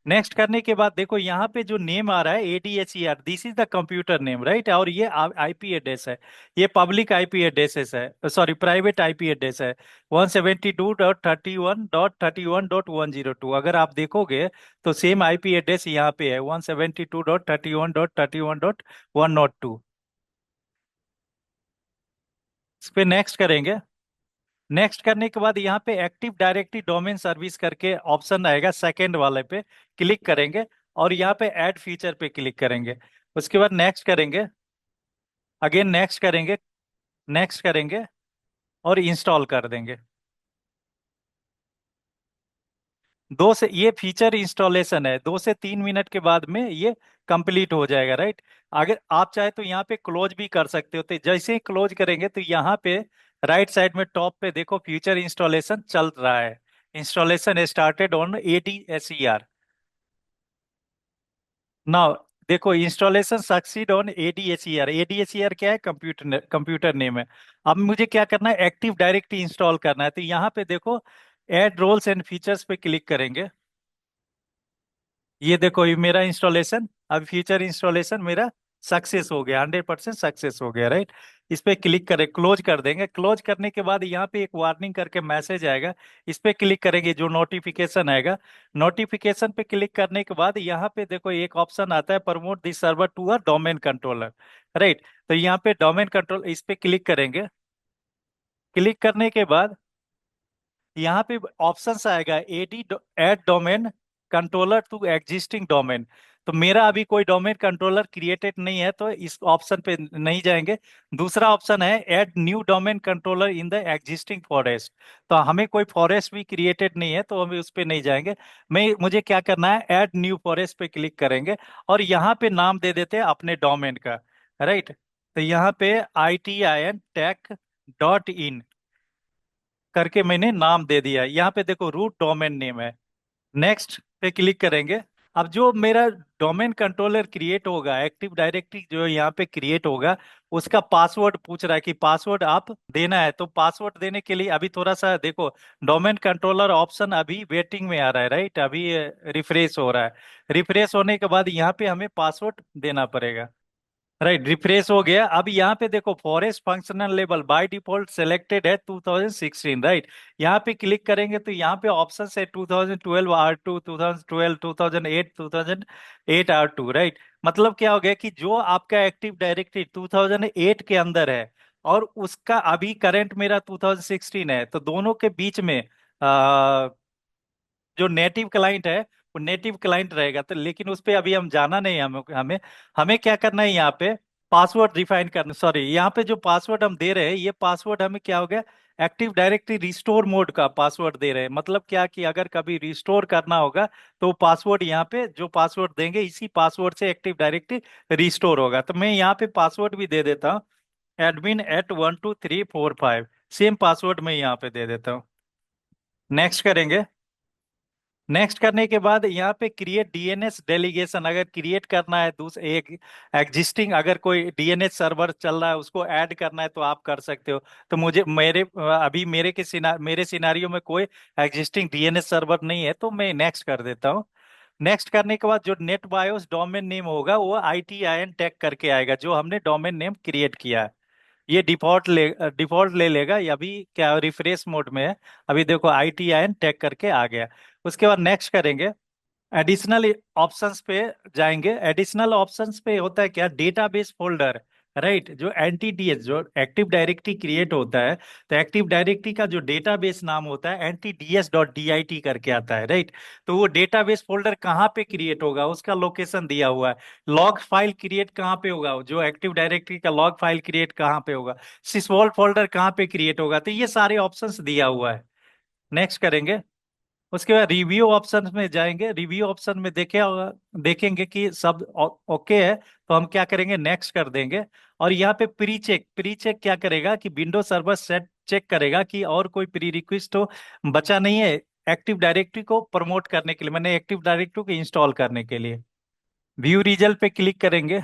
नेक्स्ट करने के बाद देखो यहाँ पे जो नेम आ रहा है ADSER, this is the computer name, right, और ये IP एड्रेस है। ये पब्लिक IP एड्रेसेस है, सॉरी प्राइवेट IP एड्रेस है, 172.31.31.102। अगर आप देखोगे तो सेम IP एड्रेस यहाँ पे है, 172.31.31.102। इस पे नेक्स्ट करेंगे। नेक्स्ट करने के बाद यहाँ पे एक्टिव डायरेक्टरी डोमेन सर्विस करके ऑप्शन आएगा, सेकंड वाले पे क्लिक करेंगे और यहाँ पे ऐड फीचर पे क्लिक करेंगे। उसके बाद नेक्स्ट करेंगे। अगेन नेक्स्ट करेंगे। नेक्स्ट करेंगे और इंस्टॉल कर देंगे। ये फीचर इंस्टॉलेशन है, 2 से 3 मिनट के बाद में ये कंप्लीट हो जाएगा, राइट। अगर आप चाहे तो यहाँ पे क्लोज भी कर सकते हो, तो जैसे ही क्लोज करेंगे तो यहाँ पे राइट साइड में टॉप पे देखो फ्यूचर इंस्टॉलेशन चल रहा है। Installation started on ADSER। Now देखो installation succeed on ADSER। ADSER क्या है, कंप्यूटर नेम है। अब मुझे क्या करना है, एक्टिव डायरेक्टरी इंस्टॉल करना है, तो यहाँ पे देखो ऐड रोल्स एंड फीचर्स पे क्लिक करेंगे। ये देखो ये मेरा इंस्टॉलेशन, अब फ्यूचर इंस्टॉलेशन मेरा सक्सेस हो गया, 100% सक्सेस हो गया, राइट। इस पे क्लिक करें, क्लोज कर देंगे। क्लोज करने के बाद यहाँ पे एक वार्निंग करके मैसेज आएगा, इस पे क्लिक करेंगे, जो नोटिफिकेशन आएगा। नोटिफिकेशन पे क्लिक करने के बाद यहाँ पे देखो एक ऑप्शन आता है, promote this server to a domain controller, right. तो यहाँ पे डोमेन कंट्रोल, इस पे क्लिक करेंगे। क्लिक करने के बाद यहाँ पे ऑप्शन आएगा, add domain controller to existing domain. तो मेरा अभी कोई डोमेन कंट्रोलर क्रिएटेड नहीं है, तो इस ऑप्शन पे नहीं जाएंगे। दूसरा ऑप्शन है add new domain controller in the existing forest. तो हमें कोई फॉरेस्ट भी क्रिएटेड नहीं है, तो हम उस पे नहीं जाएंगे। मुझे क्या करना है, ऐड न्यू फॉरेस्ट पे क्लिक करेंगे और यहाँ पे नाम दे देते हैं अपने डोमेन का, राइट। तो यहाँ पे ITIN tech.in करके मैंने नाम दे दिया। यहाँ पे देखो रूट डोमेन नेम है। नेक्स्ट पे क्लिक करेंगे। अब जो मेरा डोमेन कंट्रोलर क्रिएट होगा, एक्टिव डायरेक्टरी जो यहाँ पे क्रिएट होगा, उसका पासवर्ड पूछ रहा है कि पासवर्ड आप देना है। तो पासवर्ड देने के लिए अभी थोड़ा सा देखो, डोमेन कंट्रोलर ऑप्शन अभी वेटिंग में आ रहा है, राइट, अभी रिफ्रेश हो रहा है। रिफ्रेश होने के बाद यहाँ पे हमें पासवर्ड देना पड़ेगा, राइट। रिफ्रेश हो गया। अब यहाँ पे देखो forest functional level by default selected है 2016, राइट। यहाँ पे क्लिक करेंगे तो यहाँ पे ऑप्शन है 2012 R2, 2012, 2008, 2008 R2, राइट। मतलब क्या हो गया कि जो आपका एक्टिव डायरेक्टरी 2008 के अंदर है और उसका अभी करंट मेरा 2016 है, तो दोनों के बीच में जो नेटिव क्लाइंट है वो नेटिव क्लाइंट रहेगा। तो लेकिन उस पे अभी हम जाना नहीं है, हमें हमें हमें क्या करना है, यहाँ पे पासवर्ड डिफाइन करना, सॉरी यहाँ पे जो पासवर्ड हम दे रहे हैं, ये पासवर्ड हमें क्या हो गया, एक्टिव डायरेक्टरी रिस्टोर मोड का पासवर्ड दे रहे हैं। मतलब क्या कि अगर कभी रिस्टोर करना होगा तो पासवर्ड यहाँ पे जो पासवर्ड देंगे, इसी पासवर्ड से एक्टिव डायरेक्टरी रिस्टोर होगा। तो मैं यहाँ पे पासवर्ड भी दे देता हूँ, admin@12345। सेम पासवर्ड मैं यहाँ पे दे देता हूँ। नेक्स्ट करेंगे। नेक्स्ट करने के बाद यहाँ पे क्रिएट डीएनएस डेलीगेशन अगर क्रिएट करना है, दूसरे एक एग्जिस्टिंग अगर कोई डीएनएस सर्वर चल रहा है उसको ऐड करना है तो आप कर सकते हो। तो मुझे अभी मेरे सिनारियो में कोई एग्जिस्टिंग डीएनएस सर्वर नहीं है, तो मैं नेक्स्ट कर देता हूँ। नेक्स्ट करने के बाद जो नेट बायोस डोमेन नेम होगा वो ITIN टैग करके आएगा, जो हमने डोमेन नेम क्रिएट किया है। ये डिफॉल्ट ले लेगा, ये अभी क्या रिफ्रेश मोड में है। अभी देखो ITIN टैग करके आ गया। उसके बाद नेक्स्ट करेंगे, एडिशनल ऑप्शंस पे जाएंगे। एडिशनल ऑप्शंस पे होता है क्या, डेटाबेस फोल्डर, राइट। जो एनटीडीएस जो एक्टिव डायरेक्टरी क्रिएट होता है, तो एक्टिव डायरेक्टरी का जो डेटाबेस नाम होता है NTDS.DIT करके आता है, राइट। तो वो डेटाबेस फोल्डर कहाँ पे क्रिएट होगा उसका लोकेशन दिया हुआ है। लॉग फाइल क्रिएट कहाँ पे होगा, जो एक्टिव डायरेक्टरी का लॉग फाइल क्रिएट कहाँ पे होगा, सिसवॉल फोल्डर कहाँ पे क्रिएट होगा, तो ये सारे ऑप्शंस दिया हुआ है। नेक्स्ट करेंगे। उसके बाद रिव्यू ऑप्शन में जाएंगे। रिव्यू ऑप्शन में देखेंगे कि सब ओके है, तो हम क्या करेंगे, नेक्स्ट कर देंगे। और यहाँ पे प्री चेक क्या करेगा कि विंडो सर्वर सेट चेक करेगा कि और कोई प्री रिक्वेस्ट हो बचा नहीं है एक्टिव डायरेक्टरी को प्रमोट करने के लिए, मैंने एक्टिव डायरेक्टरी को इंस्टॉल करने के लिए। व्यू रिजल्ट पे क्लिक करेंगे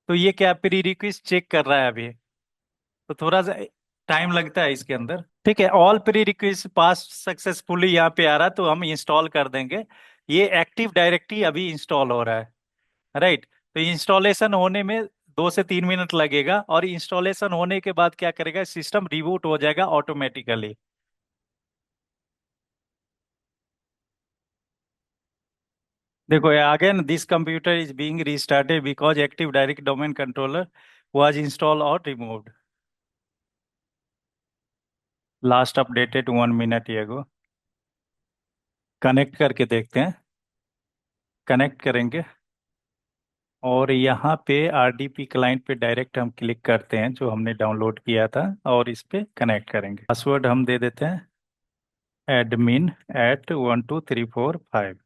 तो ये क्या प्री रिक्वेस्ट चेक कर रहा है अभी, तो थोड़ा सा टाइम लगता है इसके अंदर। ठीक है, ऑल प्री रिक्वेस्ट पास सक्सेसफुली यहाँ पे आ रहा है, तो हम इंस्टॉल कर देंगे। ये एक्टिव डायरेक्टरी अभी इंस्टॉल हो रहा है, राइट। तो इंस्टॉलेशन होने में 2 से 3 मिनट लगेगा, और इंस्टॉलेशन होने के बाद क्या करेगा, सिस्टम रिबूट हो जाएगा ऑटोमेटिकली। देखो ये again this computer is being restarted because active direct domain controller was install और रिमूव्ड, लास्ट अपडेटेड 1 मिनट एगो। कनेक्ट करके देखते हैं। कनेक्ट करेंगे और यहाँ पे RDP क्लाइंट पे डायरेक्ट हम क्लिक करते हैं जो हमने डाउनलोड किया था, और इस पे कनेक्ट करेंगे। पासवर्ड हम दे देते हैं admin@12345।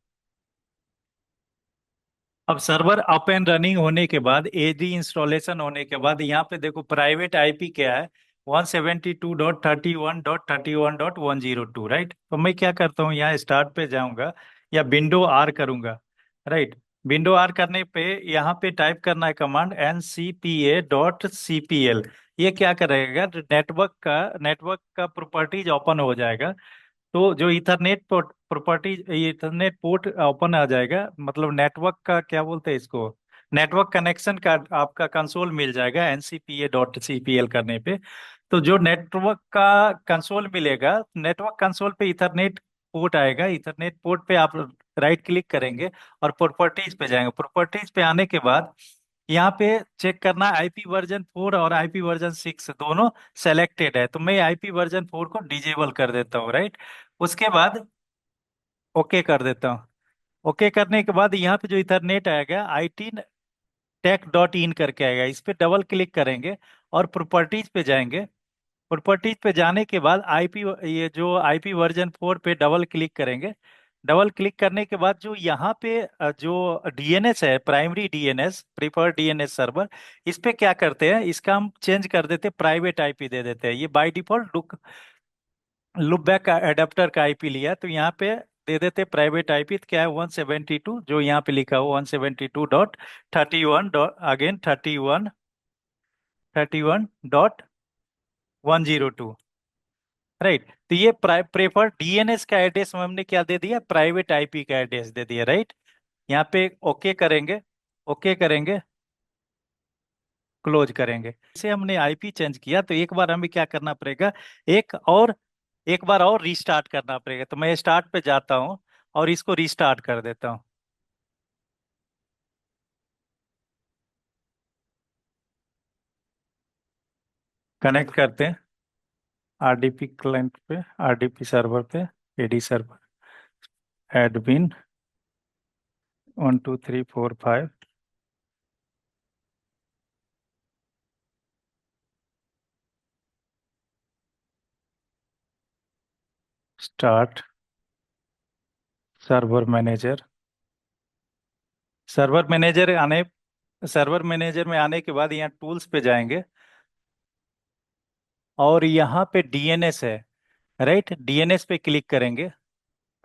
अब सर्वर अप एंड रनिंग होने के बाद, एडी इंस्टॉलेशन होने के बाद, यहाँ पे देखो प्राइवेट IP क्या है, 172.31.31.102, राइट। तो मैं क्या करता हूँ, यहाँ स्टार्ट पे जाऊंगा या विंडो R करूंगा, राइट। विंडो R करने पे यहाँ पे टाइप करना है कमांड NCPA.CPL। ये क्या करेगा, नेटवर्क का प्रॉपर्टीज ओपन हो जाएगा। तो जो ethernet port property, ethernet port open आ जाएगा, मतलब नेटवर्क का क्या बोलते हैं इसको, नेटवर्क कनेक्शन का आपका कंसोल मिल जाएगा NCPA.CPL करने पे। तो जो नेटवर्क का कंसोल मिलेगा, नेटवर्क कंसोल पे इथरनेट पोर्ट आएगा। इथरनेट पोर्ट पे आप राइट क्लिक करेंगे और प्रॉपर्टीज पे जाएंगे। प्रॉपर्टीज पे आने के बाद यहाँ पे चेक करना IP वर्जन 4 और IP वर्जन 6 दोनों सेलेक्टेड है, तो मैं IP वर्जन 4 को डिजेबल कर देता हूँ, राइट। उसके बाद ओके कर देता हूँ। ओके करने के बाद यहाँ पे जो इथरनेट आएगा ITTech.in करके आएगा, इस पे डबल क्लिक करेंगे और प्रॉपर्टीज पे जाएंगे। प्रॉपर्टीज पे जाने के बाद ये जो IP वर्जन 4 पे डबल क्लिक करेंगे। डबल क्लिक करने के बाद जो यहाँ पे जो DNS है, primary DNS preferred DNS server, इस पे क्या करते हैं, इसका हम चेंज कर देते हैं, प्राइवेट IP दे देते हैं। ये बाय डिफॉल्ट लुप बैक का एडेप्टर का IP लिया, तो यहाँ पे दे देते प्राइवेट IP। तो क्या है, 172 जो यहाँ पे लिखा हुआ 172.31 डॉट अगेन 31.102, राइट। तो ये प्रेफर्ड DNS का एड्रेस हमने क्या दे दिया, प्राइवेट IP का एड्रेस दे दिया, राइट। यहाँ पे ओके करेंगे। ओके करेंगे, क्लोज करेंगे। इसे हमने IP चेंज किया, तो एक बार हमें क्या करना पड़ेगा, एक और एक बार और रीस्टार्ट करना पड़ेगा। तो मैं स्टार्ट पे जाता हूँ और इसको रीस्टार्ट कर देता हूँ। कनेक्ट करते हैं RDP क्लाइंट पे, RDP सर्वर पे, AD server, admin 12345, start server manager. Server manager आने सर्वर मैनेजर में आने के बाद यहाँ टूल्स पे जाएंगे, और यहाँ पे DNS है, राइट। DNS पे क्लिक करेंगे।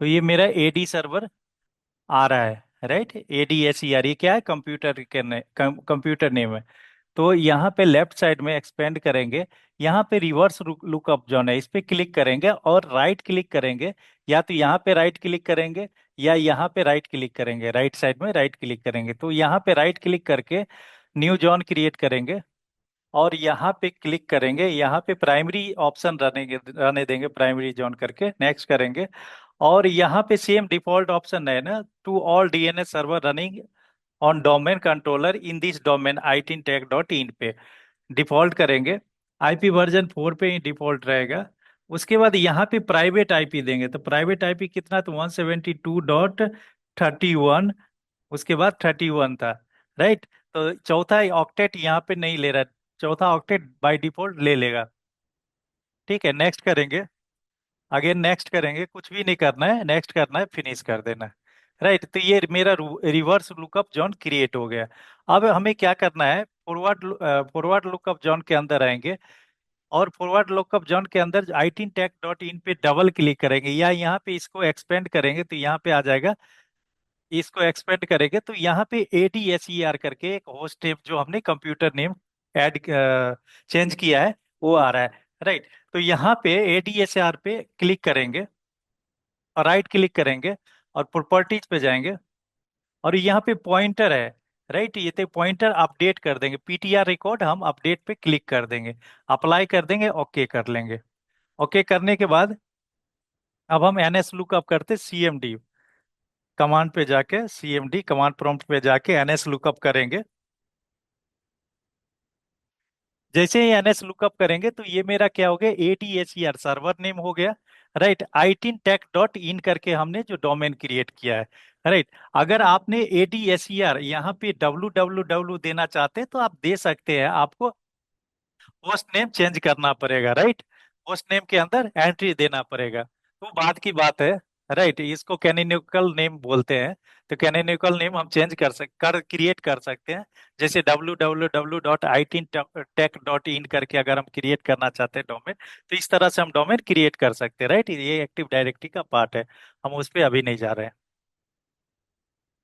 तो ये मेरा एडी सर्वर आ रहा है, राइट। एडीएसईआर, ये क्या है, कंप्यूटर के कंप्यूटर नेम है। तो यहाँ पे लेफ्ट साइड में एक्सपेंड करेंगे, यहाँ पे रिवर्स लुकअप जॉन है, इस पे क्लिक करेंगे और राइट क्लिक करेंगे। या तो यहाँ पे राइट क्लिक करेंगे या यहाँ पे राइट क्लिक करेंगे, राइट साइड में राइट क्लिक करेंगे। तो यहाँ पे राइट क्लिक करके न्यू जॉन क्रिएट करेंगे और यहाँ पे क्लिक करेंगे, यहाँ पे प्राइमरी ऑप्शन रहने देंगे, प्राइमरी जॉन करके नेक्स्ट करेंगे। और यहाँ पे सेम डिफॉल्ट ऑप्शन है ना, to all DNS server running on domain controller in this domain itinTech.in पे डिफॉल्ट करेंगे। आईपी वर्जन 4 पे ही डिफॉल्ट रहेगा। उसके बाद यहाँ पे प्राइवेट आईपी देंगे, तो प्राइवेट आईपी कितना, तो 172.31, उसके बाद 31 था, राइट। तो चौथा ऑक्टेट यहाँ पे नहीं ले रहा, चौथा ऑक्टेट बाय डिफॉल्ट ले लेगा। ठीक है, नेक्स्ट करेंगे। अगेन नेक्स्ट करेंगे, कुछ भी नहीं करना है, नेक्स्ट करना है, फिनिश कर देना है, राइट। तो ये मेरा रिवर्स लुकअप जॉन क्रिएट हो गया। अब हमें क्या करना है, फॉरवर्ड लुकअप जॉन के अंदर आएंगे और फॉरवर्ड लुकअप जॉन के अंदर itinTech.in पे डबल क्लिक करेंगे या यहाँ पे इसको एक्सपेंड करेंगे तो यहाँ पे आ जाएगा। इसको एक्सपेंड करेंगे तो यहाँ पे ADSER करके एक होस्ट नेम जो हमने कंप्यूटर नेम ऐड चेंज किया है वो आ रहा है, राइट। तो यहाँ पे ADSER पे क्लिक करेंगे और राइट क्लिक करेंगे और प्रॉपर्टीज पे जाएंगे और यहाँ पे पॉइंटर है, राइट। ये तो पॉइंटर अपडेट कर देंगे, PTR रिकॉर्ड हम अपडेट पे क्लिक कर देंगे, अप्लाई कर देंगे, ओके कर लेंगे। ओके करने के बाद अब हम NS लुकअप करते, CMD कमांड पे जाके, CMD कमांड प्रॉम्प्ट पे जाके NS लुकअप करेंगे। जैसे ही NS लुकअप करेंगे तो ये मेरा क्या हो गया, ADSER सर्वर नेम हो गया, राइट। itinTech.in करके हमने जो डोमेन क्रिएट किया है, राइट। अगर आपने ADSER यहाँ पे www देना चाहते हैं तो आप दे सकते हैं, आपको होस्ट नेम चेंज करना पड़ेगा, राइट। होस्ट नेम के अंदर एंट्री देना पड़ेगा, तो बात की बात है, राइट। इसको कैनोनिकल नेम बोलते हैं। तो कैनोनिकल नेम हम चेंज कर क्रिएट कर सकते हैं। जैसे www.itinTech.in करके अगर हम क्रिएट करना चाहते हैं डोमेन, तो इस तरह से हम डोमेन क्रिएट कर सकते हैं, राइट। ये एक्टिव डायरेक्टरी का पार्ट है, हम उस पर अभी नहीं जा रहे हैं।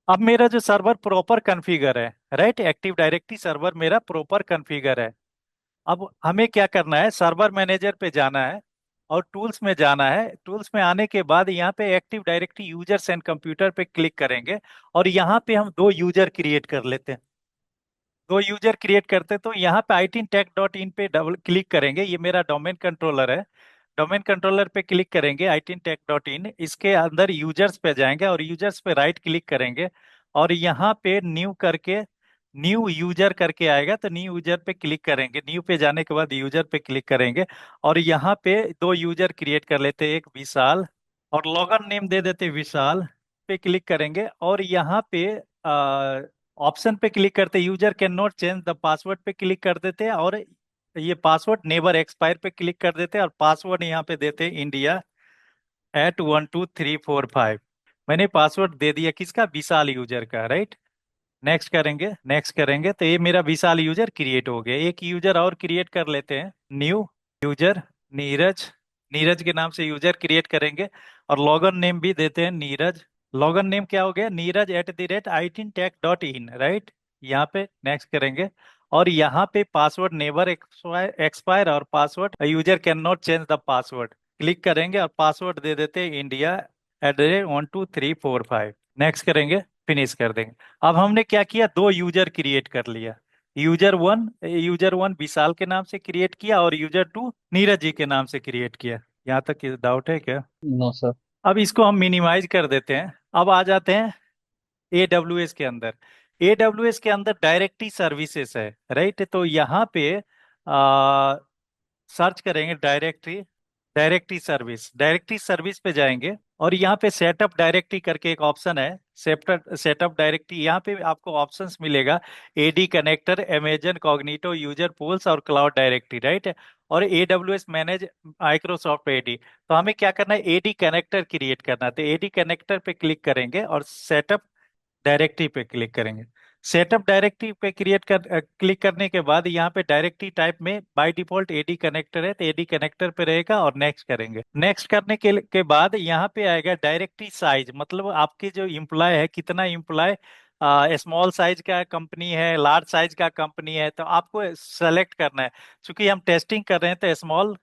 अब मेरा जो सर्वर प्रॉपर कॉन्फ़िगर है, राइट, एक्टिव डायरेक्टरी सर्वर मेरा प्रॉपर कॉन्फ़िगर है। अब हमें क्या करना है, सर्वर मैनेजर पे जाना है और टूल्स में जाना है। टूल्स में आने के बाद यहाँ पे active directory users and computer पे क्लिक करेंगे और यहाँ पे हम दो यूजर क्रिएट कर लेते हैं। दो यूजर क्रिएट करते हैं तो यहाँ पे itinTech.in पे डबल क्लिक करेंगे, ये मेरा डोमेन कंट्रोलर है। डोमेन कंट्रोलर पे क्लिक करेंगे, itinTech.in, इसके अंदर यूजर्स पे जाएंगे और यूजर्स पे राइट क्लिक करेंगे और यहाँ पे न्यू करके, न्यू यूजर करके आएगा तो न्यू यूजर पे क्लिक करेंगे। न्यू पे जाने के बाद यूजर पे क्लिक करेंगे और यहाँ पे दो यूजर क्रिएट कर लेते हैं, एक विशाल और लॉगर नेम दे देते विशाल। पे क्लिक करेंगे और यहाँ पे ऑप्शन पे क्लिक करते, user can not change the password पे क्लिक कर देते हैं और ये पासवर्ड नेवर एक्सपायर पे क्लिक कर देते हैं और पासवर्ड यहाँ पे देते हैं India@12345। मैंने पासवर्ड दे दिया किसका, विशाल यूजर का, राइट। नेक्स्ट करेंगे, नेक्स्ट करेंगे तो ये मेरा विशाल यूजर क्रिएट हो गया। एक यूजर और क्रिएट कर लेते हैं, न्यू यूजर नीरज, नीरज के नाम से यूजर क्रिएट करेंगे और लॉगन नेम भी देते हैं नीरज। लॉगन नेम क्या हो गया, नीरज@itinTech.in, राइट। यहाँ पे नेक्स्ट करेंगे और यहाँ पे पासवर्ड नेवर एक्सपायर और password user can not change the password click करेंगे और पासवर्ड दे देते हैं India@12345। नेक्स्ट करेंगे, फिनिश कर देंगे। अब हमने क्या किया, दो यूजर क्रिएट कर लिया। यूजर वन विशाल के नाम से क्रिएट किया और यूजर टू नीरज जी के नाम से क्रिएट किया। यहाँ तक डाउट है क्या? No sir. अब इसको हम मिनिमाइज कर देते हैं। अब आ जाते हैं AWS के अंदर। AWS के अंदर डायरेक्टरी सर्विसेज है, राइट। तो यहाँ पे सर्च करेंगे डायरेक्टरी, डायरेक्टरी सर्विस पे जाएंगे और यहाँ पे सेटअप डायरेक्टरी करके एक ऑप्शन है, सेटअप डायरेक्टरी। यहाँ पे आपको ऑप्शंस मिलेगा, AD connector, Amazon Cognito, user pools और क्लाउड डायरेक्टरी, राइट। और AWS मैनेज माइक्रोसॉफ्ट AD। तो हमें क्या करना है, AD कनेक्टर क्रिएट करना है, तो AD कनेक्टर पे क्लिक करेंगे और सेटअप डायरेक्टरी पे क्लिक करेंगे। सेटअप डायरेक्टरी पे क्लिक करने के बाद यहाँ पे डायरेक्टरी टाइप में बाय डिफॉल्ट एडी कनेक्टर है, तो एडी कनेक्टर पे रहेगा और नेक्स्ट करेंगे। नेक्स्ट करने के बाद यहाँ पे आएगा डायरेक्टरी साइज, मतलब आपके जो इम्प्लॉय है कितना इम्प्लॉय, स्मॉल साइज का कंपनी है, लार्ज साइज का कंपनी है, तो आपको सेलेक्ट करना है। क्योंकि हम टेस्टिंग कर रहे हैं तो स्मॉल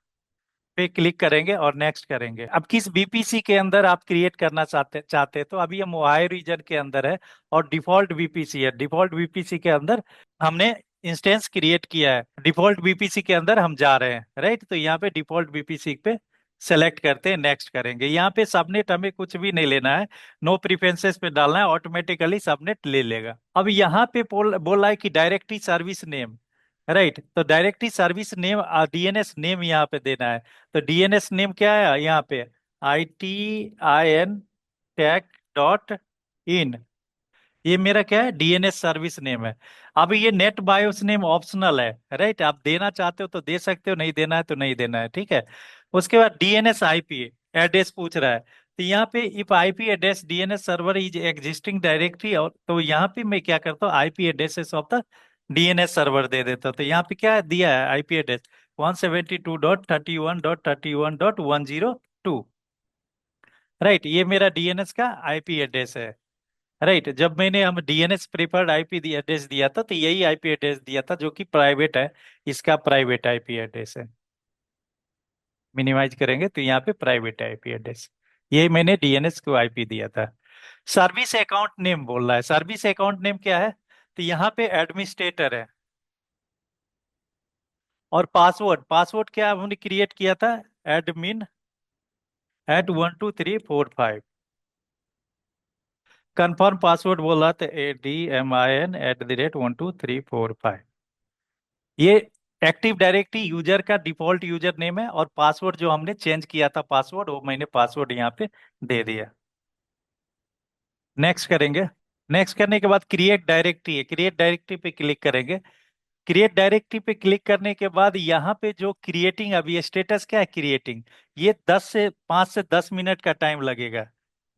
पे क्लिक करेंगे और नेक्स्ट करेंगे। अब किस बीपीसी के अंदर आप क्रिएट करना चाहते चाहते हैं, तो अभी हम ओहायो रीजन के अंदर है और डिफॉल्ट बीपीसी है। डिफॉल्ट बीपीसी के अंदर हमने इंस्टेंस क्रिएट किया है, डिफॉल्ट बीपीसी के अंदर हम जा रहे हैं, राइट। तो यहाँ पे डिफॉल्ट बीपीसी पे सेलेक्ट करते हैं, नेक्स्ट करेंगे। यहाँ पे सबनेट हमें कुछ भी नहीं लेना है, नो प्रिफरेंसेस पे डालना है, ऑटोमेटिकली सबनेट ले लेगा। अब यहाँ पे बोला है कि डायरेक्टरी सर्विस नेम, राइट। तो directory service name, DNS name यहाँ पे देना है। तो डीएनएस नेम क्या है यहाँ पे, ITIN tech.in, ये मेरा क्या है, डीएनएस सर्विस नेम है। अब ये नेट बायोस नेम ऑप्शनल है, राइट। आप देना चाहते हो तो दे सकते हो, नहीं देना है तो नहीं देना है, ठीक है। उसके बाद डीएनएस आईपी एड्रेस पूछ रहा है, तो यहाँ पे if IP address DNS server is existing directory, और तो यहाँ पे मैं क्या करता हूँ, IP addresses of the DNS server दे देता हूँ। तो यहाँ पे क्या दिया है, आईपी एड्रेस 172.31.31.102, राइट। ये मेरा डीएनएस का आईपी एड्रेस है, राइट। जब मैंने हम डीएनएस प्रिफर्ड आईपी एड्रेस दिया था, तो यही आईपी एड्रेस दिया था जो कि प्राइवेट है, इसका प्राइवेट आईपी एड्रेस है। मिनिमाइज करेंगे तो यहाँ पे प्राइवेट आईपी एड्रेस, ये मैंने डीएनएस को आईपी दिया था। सर्विस अकाउंट नेम बोल रहा है, सर्विस अकाउंट नेम क्या है, तो यहाँ पे एडमिनिस्ट्रेटर है। और पासवर्ड, पासवर्ड क्या हमने क्रिएट किया था, admin@12345। कंफर्म पासवर्ड बोल रहा था, ADMIN@12345। ये एक्टिव डायरेक्टरी यूजर का डिफॉल्ट यूजर नेम है, और पासवर्ड जो हमने चेंज किया था पासवर्ड, वो मैंने पासवर्ड यहाँ पे दे दिया। नेक्स्ट करेंगे। नेक्स्ट करने के बाद क्रिएट डायरेक्टरी है, क्रिएट डायरेक्टरी पे क्लिक करेंगे। क्रिएट डायरेक्टरी पे क्लिक करने के बाद यहाँ पे जो क्रिएटिंग, अभी स्टेटस क्या है, क्रिएटिंग, ये 5 से 10 मिनट का टाइम लगेगा,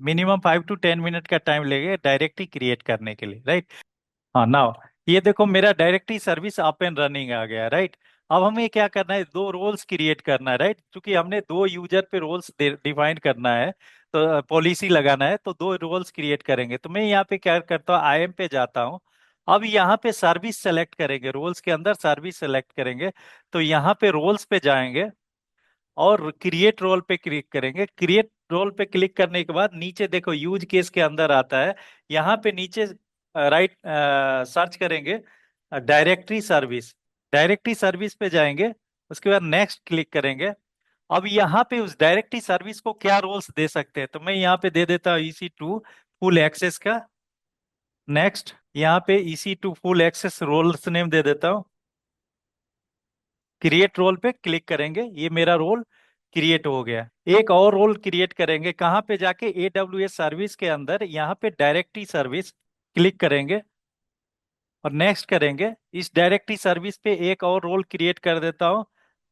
मिनिमम 5 to 10 मिनट का टाइम लगेगा डायरेक्टरी क्रिएट करने के लिए, राइट। हाँ, नाउ ये देखो मेरा directory service up and running आ गया, राइट। अब हमें क्या करना है, दो रोल्स क्रिएट करना है, राइट। क्योंकि हमने दो यूजर पे रोल्स डिफाइन करना है, तो पॉलिसी लगाना है, तो दो रोल्स क्रिएट करेंगे। तो मैं यहाँ पे क्या करता हूँ, IM पे जाता हूँ। अब यहाँ पे सर्विस सेलेक्ट करेंगे, रोल्स के अंदर सर्विस सेलेक्ट करेंगे। तो यहाँ पे रोल्स पे जाएंगे और क्रिएट रोल पे क्लिक करेंगे। क्रिएट रोल पे क्लिक करने के बाद नीचे देखो यूज केस के अंदर आता है, यहाँ पे नीचे राइट सर्च करेंगे डायरेक्टरी सर्विस, डायरेक्टरी सर्विस पे जाएंगे। उसके बाद नेक्स्ट क्लिक करेंगे। अब यहाँ पे उस डायरेक्टरी सर्विस को क्या रोल्स दे सकते हैं, तो मैं यहाँ पे दे देता हूँ EC2 फुल एक्सेस का। नेक्स्ट यहाँ पे EC2 full access roles name दे देता हूँ। क्रिएट रोल पे क्लिक करेंगे, ये मेरा रोल क्रिएट हो गया। एक और रोल क्रिएट करेंगे, कहाँ पे जाके, AWS सर्विस के अंदर यहाँ पे डायरेक्टरी सर्विस क्लिक करेंगे और नेक्स्ट करेंगे। इस डायरेक्टरी सर्विस पे एक और रोल क्रिएट कर देता हूँ,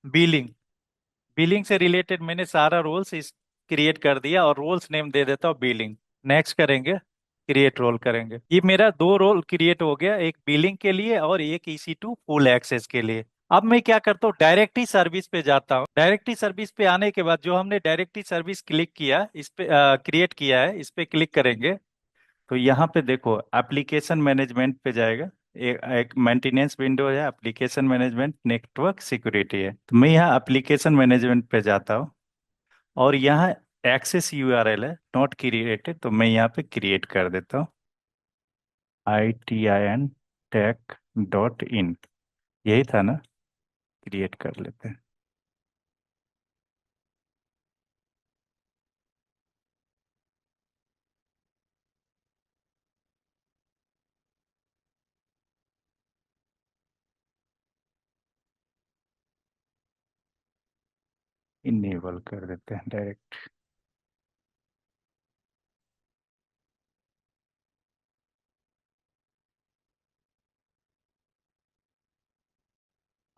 बिलिंग। बिलिंग से रिलेटेड मैंने सारा रोल्स इस क्रिएट कर दिया और रोल्स नेम दे देता हूँ बिलिंग। नेक्स्ट करेंगे, क्रिएट रोल करेंगे। ये मेरा दो रोल क्रिएट हो गया, एक बिलिंग के लिए और एक EC2 फुल एक्सेस के लिए। अब मैं क्या करता हूँ, डायरेक्टरी सर्विस पे जाता हूँ। डायरेक्टरी सर्विस पे आने के बाद जो हमने डायरेक्टरी सर्विस क्लिक किया, इस पे क्रिएट किया है, इस पे क्लिक करेंगे। तो यहाँ पे देखो एप्लीकेशन मैनेजमेंट पे जाएगा, एक मेंटेनेंस विंडो है, एप्लीकेशन मैनेजमेंट नेटवर्क सिक्योरिटी है। तो मैं यहाँ एप्लीकेशन मैनेजमेंट पे जाता हूँ और यहाँ एक्सेस URL है नॉट क्रिएटेड, तो मैं यहाँ पे क्रिएट कर देता हूँ, ITIN tech.in, यही था ना, क्रिएट कर लेते हैं। इनेबल कर देते हैं डायरेक्ट।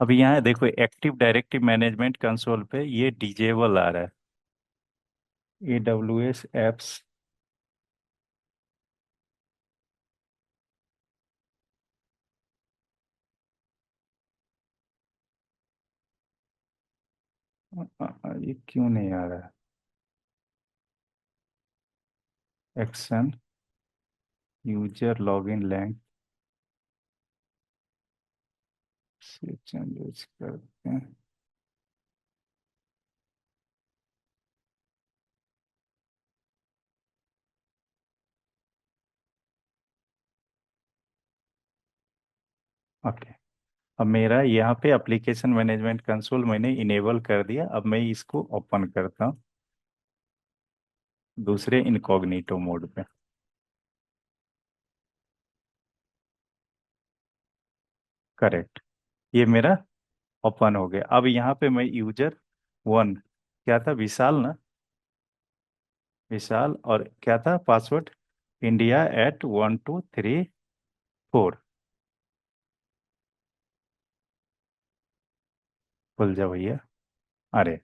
अब यहाँ देखो एक्टिव डायरेक्टरी मैनेजमेंट कंसोल पे ये डिजेबल आ रहा है, AWS एप्स। ये क्यों नहीं आ रहा? एक्शन यूजर लॉगिन लिंक से चेंजेस करते हैं। ओके, अब मेरा यहाँ पे एप्लीकेशन मैनेजमेंट कंसोल मैंने इनेबल कर दिया। अब मैं इसको ओपन करता हूँ दूसरे इनकॉग्निटो मोड पे। करेक्ट, ये मेरा ओपन हो गया। अब यहाँ पे मैं यूजर वन, क्या था, विशाल ना, विशाल, और क्या था पासवर्ड, India@1234। खुल जा भैया। अरे,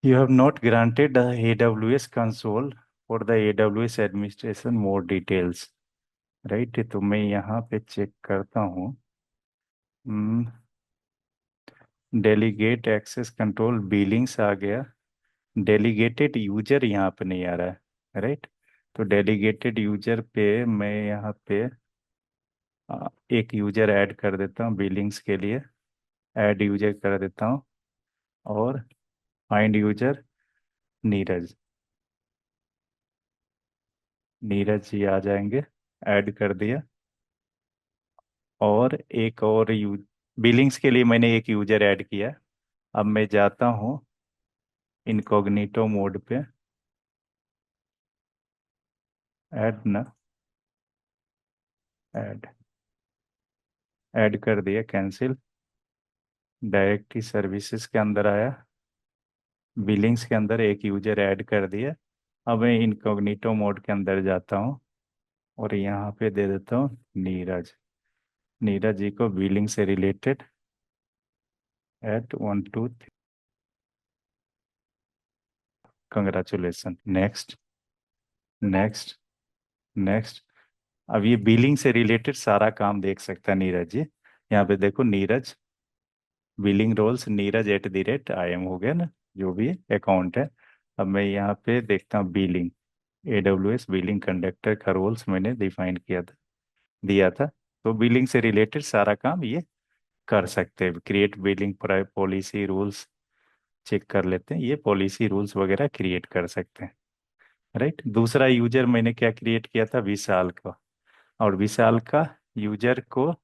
you have not granted the AWS console for the AWS administration more details, right. तो मैं यहाँ पे चेक करता हूँ। डेलीगेट एक्सेस कंट्रोल बिलिंग्स आ गया, डेलीगेटेड यूजर यहाँ पे नहीं आ रहा है, राइट। तो डेलीगेटेड यूजर पे मैं यहाँ पे एक यूजर ऐड कर देता हूँ बिलिंग्स के लिए, ऐड यूजर कर देता हूँ। और फाइंड यूजर नीरज, नीरज जी आ जाएंगे, ऐड कर दिया। और एक और बिलिंग्स के लिए मैंने एक यूजर ऐड किया। अब मैं जाता हूँ इनकॉग्निटो मोड पे, ऐड ना, ऐड, ऐड कर दिया, कैंसिल। डायरेक्टरी सर्विसेज के अंदर आया, बिलिंग्स के अंदर एक यूजर ऐड कर दिया। अब मैं इनकॉग्निटो मोड के अंदर जाता हूँ और यहाँ पे दे देता हूँ नीरज, नीरज जी को बिलिंग से related @123। Congratulation, next, next, next. अब ये बिलिंग से रिलेटेड सारा काम देख सकता है नीरज जी। यहाँ पे देखो Neeraj, billing roles Neeraj @IM हो गया ना, जो भी अकाउंट है। अब मैं यहाँ पे देखता हूँ बिलिंग, AWS बिलिंग कंडक्टर का रोल्स मैंने डिफाइन किया था, दिया था। तो बिलिंग से रिलेटेड सारा काम ये कर सकते हैं। Create billing policy rules check कर लेते हैं, ये पॉलिसी रूल्स वगैरह क्रिएट कर सकते हैं, राइट। दूसरा यूजर मैंने क्या क्रिएट किया था, विशाल का। और विशाल का यूजर को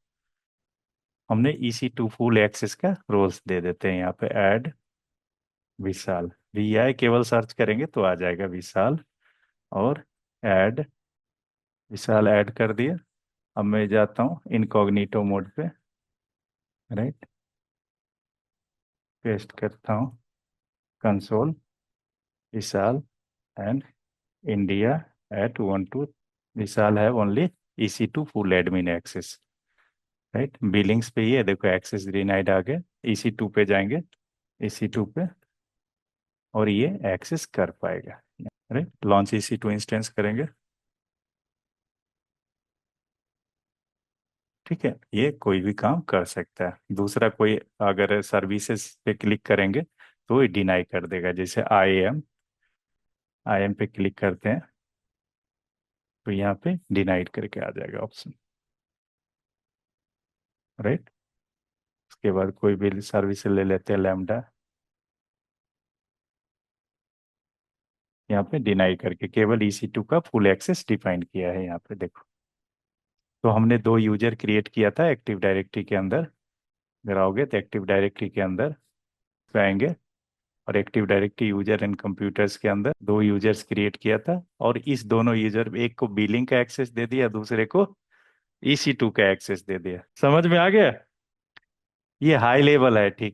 हमने EC2 फुल एक्सेस का रोल्स दे देते हैं। यहाँ पे ऐड विशाल, VI केवल सर्च करेंगे तो आ जाएगा विशाल। और ऐड विशाल ऐड कर दिया। अब मैं जाता हूँ इनकॉग्निटो मोड पे, राइट, पेस्ट करता हूँ console Vishal and India@12। Vishal है only EC2 full admin access, right. Billings पे ही है, देखो एक्सेस डिनाइड आ गया। EC2 पे जाएंगे, EC2 पे, और ये एक्सेस कर पाएगा, राइट। लॉन्च EC2 इंस्टेंस करेंगे, ठीक है। ये कोई भी काम कर सकता है। दूसरा कोई अगर सर्विसेज पे क्लिक करेंगे तो ये डिनाई कर देगा। जैसे IAM पे क्लिक करते हैं तो यहाँ पे डिनाइड करके आ जाएगा ऑप्शन, राइट। उसके बाद कोई भी सर्विस ले लेते हैं, लैम्डा, यहाँ पे डिनाई करके केवल EC2 का फुल एक्सेस डिफाइन किया है। यहाँ पे देखो, तो हमने दो यूजर क्रिएट किया था एक्टिव डायरेक्टरी के अंदर। अगर आओगे तो एक्टिव डायरेक्टरी के अंदर पे आएंगे, और active directory user and computers के अंदर दो यूजर्स क्रिएट किया था। और इस दोनों यूजर, एक को बिलिंग का एक्सेस दे दिया, दूसरे को EC2 का एक्सेस दे दिया। समझ में आ गया? ये हाई लेवल है, ठीक।